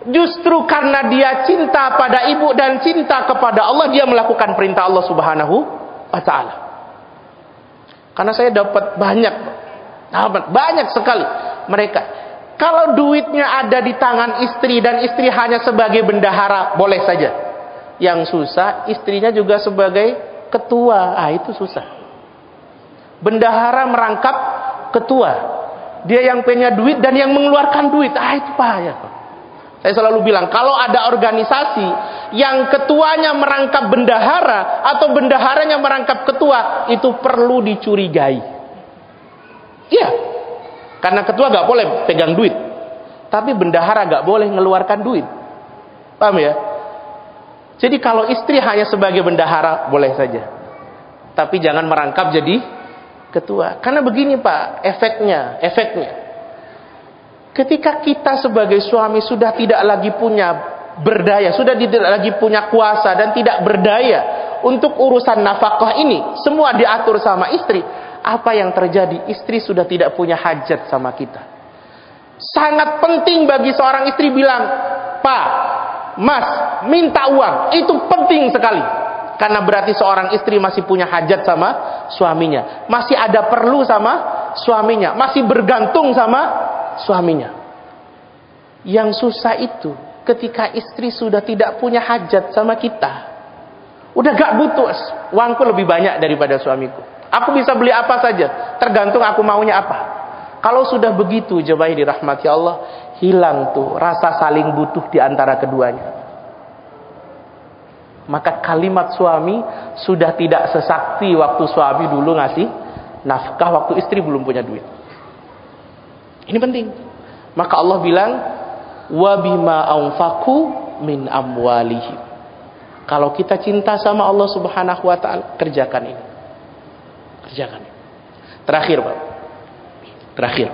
Justru karena dia cinta pada ibu dan cinta kepada Allah, dia melakukan perintah Allah Subhanahu wa ta'ala. Karena saya dapat banyak sekali mereka. Kalau duitnya ada di tangan istri dan istri hanya sebagai bendahara, boleh saja. Yang susah, istrinya juga sebagai ketua. Itu susah. Bendahara merangkap ketua. Dia yang punya duit dan yang mengeluarkan duit. Itu bahaya. Saya selalu bilang, kalau ada organisasi yang ketuanya merangkap bendahara atau bendaharanya merangkap ketua, itu perlu dicurigai. Iya. Karena ketua gak boleh pegang duit, tapi bendahara gak boleh ngeluarkan duit. Paham ya? Jadi kalau istri hanya sebagai bendahara, boleh saja. Tapi jangan merangkap jadi ketua. Karena begini Pak, efeknya. Ketika kita sebagai suami sudah tidak lagi punya berdaya, sudah tidak lagi punya kuasa dan tidak berdaya untuk urusan nafkah ini, semua diatur sama istri. Apa yang terjadi? Istri sudah tidak punya hajat sama kita. Sangat penting bagi seorang istri bilang, Pak, Mas, minta uang. Itu penting sekali. Karena berarti seorang istri masih punya hajat sama suaminya. Masih ada perlu sama suaminya. Masih bergantung sama suaminya. Yang susah itu ketika istri sudah tidak punya hajat sama kita. Udah gak butuh, uangku lebih banyak daripada suamiku. Aku bisa beli apa saja, tergantung aku maunya apa. Kalau sudah begitu, jemaah dirahmati Allah, hilang tuh rasa saling butuh di antara keduanya. Maka kalimat suami sudah tidak sesakti waktu suami dulu ngasih nafkah waktu istri belum punya duit. Ini penting. Maka Allah bilang, wa bima anfaqu min amwalihim. Kalau kita cinta sama Allah Subhanahu wa ta'ala, kerjakan ini. Kerjakan ini. Terakhir Pak. Terakhir.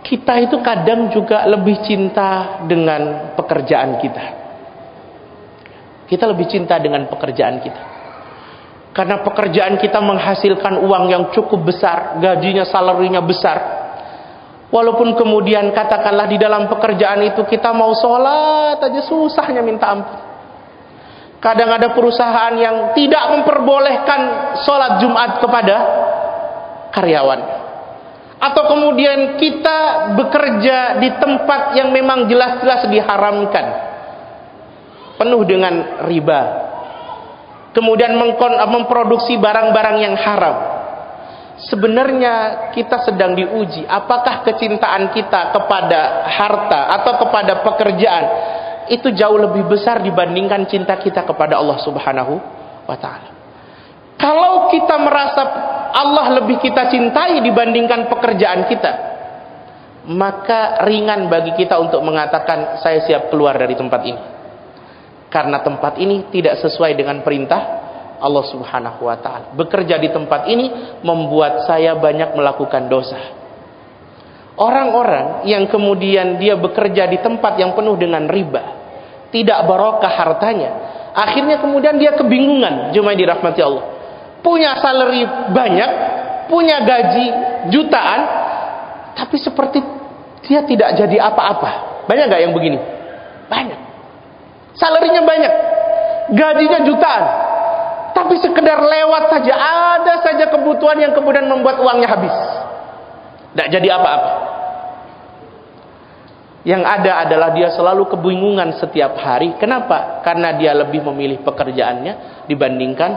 Kita itu kadang juga lebih cinta dengan pekerjaan kita. Kita lebih cinta dengan pekerjaan kita. Karena pekerjaan kita menghasilkan uang yang cukup besar, gajinya, salarinya besar. Walaupun kemudian katakanlah di dalam pekerjaan itu kita mau sholat aja susahnya minta ampun. Kadang ada perusahaan yang tidak memperbolehkan sholat Jumat kepada karyawan. Atau kemudian kita bekerja di tempat yang memang jelas-jelas diharamkan, penuh dengan riba. Kemudian memproduksi barang-barang yang haram. Sebenarnya kita sedang diuji. Apakah kecintaan kita kepada harta atau kepada pekerjaan itu jauh lebih besar dibandingkan cinta kita kepada Allah Subhanahu wa ta'ala. Kalau kita merasa Allah lebih kita cintai dibandingkan pekerjaan kita, maka ringan bagi kita untuk mengatakan saya siap keluar dari tempat ini. Karena tempat ini tidak sesuai dengan perintah Allah Subhanahu wa ta'ala. Bekerja di tempat ini membuat saya banyak melakukan dosa. Orang-orang yang kemudian dia bekerja di tempat yang penuh dengan riba, tidak barokah hartanya, akhirnya kemudian dia kebingungan. Jemaah dirahmati Allah, punya salary banyak, punya gaji jutaan, tapi seperti dia tidak jadi apa-apa. Banyak gak yang begini? Banyak. Salarinya banyak, gajinya jutaan, tapi sekedar lewat saja, ada saja kebutuhan yang kemudian membuat uangnya habis, tidak jadi apa-apa. Yang ada adalah dia selalu kebingungan setiap hari. Kenapa? Karena dia lebih memilih pekerjaannya dibandingkan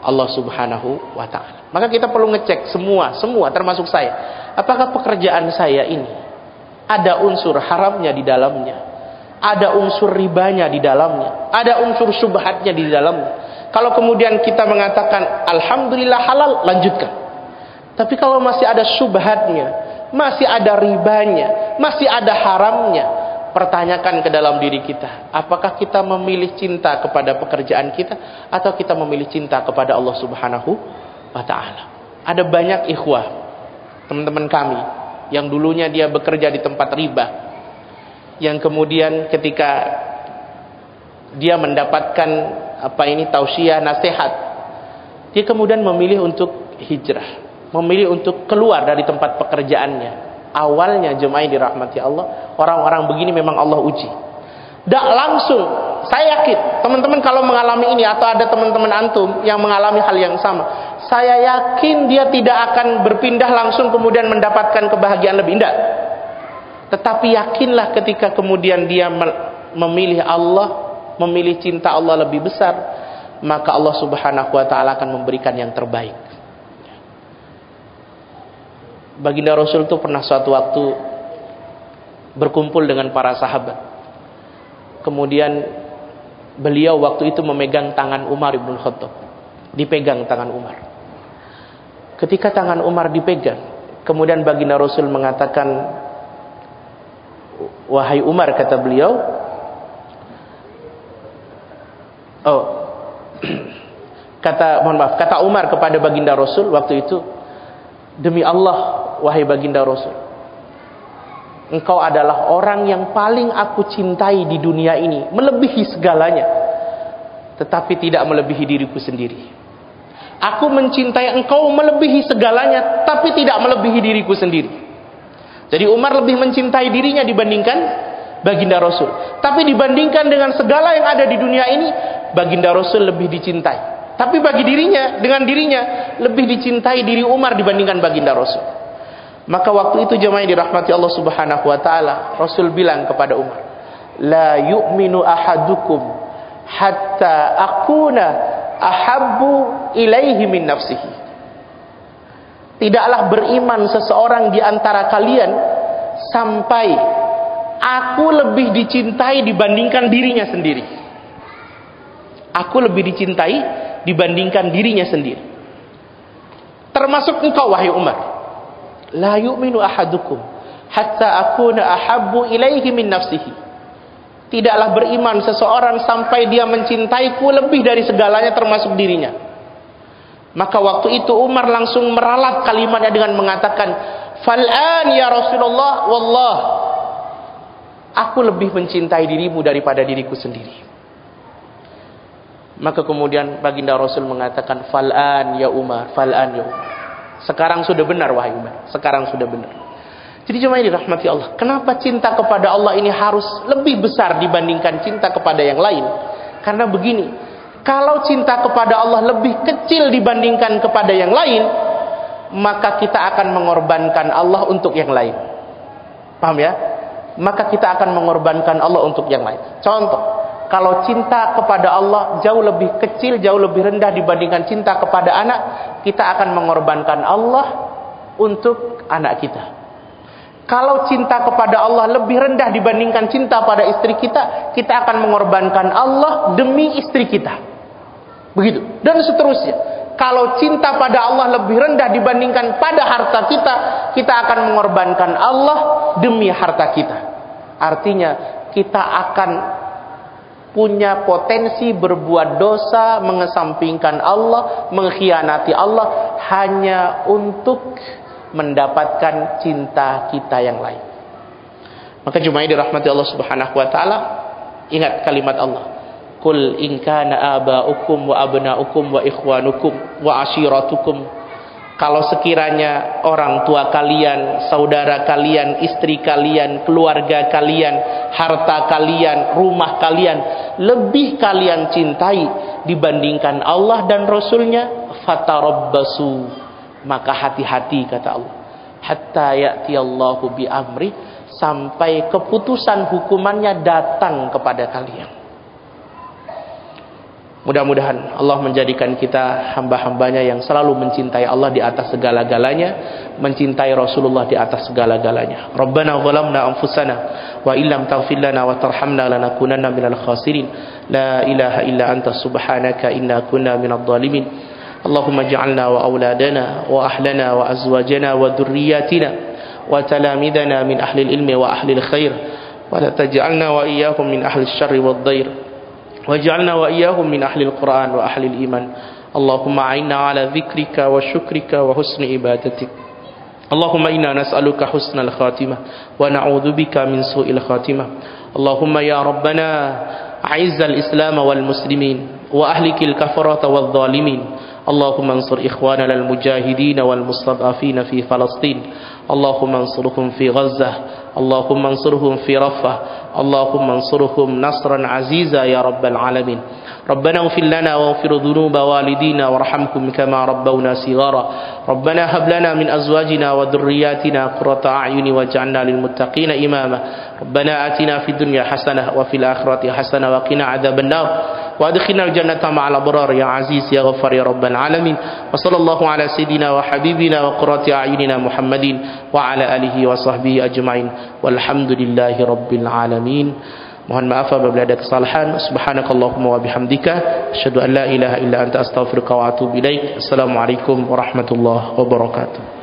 Allah Subhanahu wa ta'ala. Maka kita perlu ngecek semua termasuk saya. Apakah pekerjaan saya ini ada unsur haramnya di dalamnya? ada unsur ribanya di dalamnya, ada unsur syubhatnya di dalamnya. Kalau kemudian kita mengatakan alhamdulillah halal, lanjutkan. Tapi kalau masih ada syubhatnya, masih ada ribanya, masih ada haramnya, pertanyakan ke dalam diri kita, apakah kita memilih cinta kepada pekerjaan kita atau kita memilih cinta kepada Allah Subhanahu wa ta'ala. Ada banyak ikhwah, teman-teman kami, yang dulunya dia bekerja di tempat riba, yang kemudian ketika dia mendapatkan tausiah, nasihat, dia kemudian memilih untuk hijrah, memilih untuk keluar dari tempat pekerjaannya. Awalnya jemaah yang dirahmati Allah, orang-orang begini memang Allah uji. Tidak langsung, saya yakin teman-teman kalau mengalami ini, atau ada teman-teman antum yang mengalami hal yang sama, saya yakin dia tidak akan berpindah langsung kemudian mendapatkan kebahagiaan lebih. Tidak. Tetapi yakinlah ketika kemudian dia memilih Allah, memilih cinta Allah lebih besar, maka Allah Subhanahu wa ta'ala akan memberikan yang terbaik. Baginda Rasul itu pernah suatu waktu berkumpul dengan para sahabat. Kemudian beliau waktu itu memegang tangan Umar ibn Khattab. Dipegang tangan Umar. Ketika tangan Umar dipegang, kemudian baginda Rasul mengatakan, wahai Umar, kata beliau, kata Umar kepada baginda Rasul waktu itu, demi Allah, wahai baginda Rasul, engkau adalah orang yang paling aku cintai di dunia ini, melebihi segalanya, tetapi tidak melebihi diriku sendiri. Aku mencintai engkau melebihi segalanya, tapi tidak melebihi diriku sendiri. Jadi Umar lebih mencintai dirinya dibandingkan baginda Rasul. Tapi dibandingkan dengan segala yang ada di dunia ini, baginda Rasul lebih dicintai. Tapi bagi dirinya, dengan dirinya, lebih dicintai diri Umar dibandingkan baginda Rasul. Maka waktu itu jemaah yang dirahmati Allah Subhanahu wa ta'ala, Rasul bilang kepada Umar, la yu'minu ahadukum hatta akuna ahabbu ilaihi min nafsihi. Tidaklah beriman seseorang di antara kalian sampai aku lebih dicintai dibandingkan dirinya sendiri. Aku lebih dicintai dibandingkan dirinya sendiri. Termasuk engkau wahai Umar. La yu'minu ahadukum hatta akuna ahabbu ilaihi min nafsihi. Tidaklah beriman seseorang sampai dia mencintaiku lebih dari segalanya termasuk dirinya. Maka waktu itu Umar langsung meralat kalimatnya dengan mengatakan, fal'an ya Rasulullah, wallah, aku lebih mencintai dirimu daripada diriku sendiri. Maka kemudian baginda Rasul mengatakan, fal'an ya Umar, fal'an ya Umar. Sekarang sudah benar wahai Umar, sekarang sudah benar. Jadi cuma ini dirahmati Allah. Kenapa cinta kepada Allah ini harus lebih besar dibandingkan cinta kepada yang lain? Karena begini, kalau cinta kepada Allah lebih kecil dibandingkan kepada yang lain, maka kita akan mengorbankan Allah untuk yang lain. Paham ya? Maka kita akan mengorbankan Allah untuk yang lain. Contoh, kalau cinta kepada Allah jauh lebih kecil, jauh lebih rendah dibandingkan cinta kepada anak, kita akan mengorbankan Allah untuk anak kita. Kalau cinta kepada Allah lebih rendah dibandingkan cinta pada istri kita, kita akan mengorbankan Allah demi istri kita. Begitu. Dan seterusnya. Kalau cinta pada Allah lebih rendah dibandingkan pada harta kita, kita akan mengorbankan Allah demi harta kita. Artinya, kita akan punya potensi berbuat dosa, mengesampingkan Allah, mengkhianati Allah, hanya untuk mendapatkan cinta kita yang lain. Maka jemaah dirahmati Allah Subhanahu wa ta'ala, ingat kalimat Allah, qul in kana aba'ukum wa abna'ukum wa ikhwanukum wa ashiratukum. Kalau sekiranya orang tua kalian, saudara kalian, istri kalian, keluarga kalian, harta kalian, rumah kalian lebih kalian cintai dibandingkan Allah dan Rasulnya, fatarabbasu, maka hati-hati kata Allah, hatta ya'tiyallahu bi amri, sampai keputusan hukumannya datang kepada kalian. Mudah-mudahan Allah menjadikan kita hamba-hambanya yang selalu mencintai Allah di atas segala-galanya, mencintai Rasulullah di atas segala-galanya. Rabbana zalamna anfusana wa illam taghfir lana wa tarhamna lanakunanna minal khasirin. La ilaha illa anta subhanaka inna kunna minadh dhalimin. Allahumma ij'alna wa auladana wa ahlana wa azwajana wa dhurriyyatina wa talamidana min ahli al-ilmi wa ahli al-khair wa la taj'alna wa iyyahum min ahli asy-syarri wad-dhair waj'alna wa iyyahum min ahli al-Qur'an wa ahli al-iman. Allahumma a'inna ala dzikrika wa syukrika wa husni ibadatik. Allahumma inna nas'aluka husnal khatimah wa na'udzubika min su'il khatimah. Allahumma ya rabbana a'izzal islam wal muslimin wa ahlikil kafarata wal zalimin. Allahumma ansur ikhwanana al mujahidin wal mustad'afin fi Palestin. Allahumma ansurhum fi Gazzah. Allahumma ansurhum fi Rafah. Allahumma ansurhum nasran aziza ya rabbal alamin. ربنا اغفر لنا واغفر ذنوب والدينا وارحمهم كما ربونا صغارا. ربنا هب لنا من أزواجنا وذرياتنا قرة أعين واجعلنا للمتقين إماما. ربنا آتنا في الدنيا حسنة وفي الآخرة حسنة وقنا عذاب النار وأدخلنا الجنة مع الأبرار يا عزيز يا غفار يا رب العالمين. وصلى الله على سيدنا وحبيبنا وقرة أعيننا محمد وعلى آله وصحبه أجمعين والحمد لله رب العالمين. Mohon maaf apabila ada kesalahan. Subhanakallahumma wa bihamdika asyhadu an la ilaha illa anta astaghfiruka wa atubu ilaik. Assalamualaikum warahmatullahi wabarakatuh.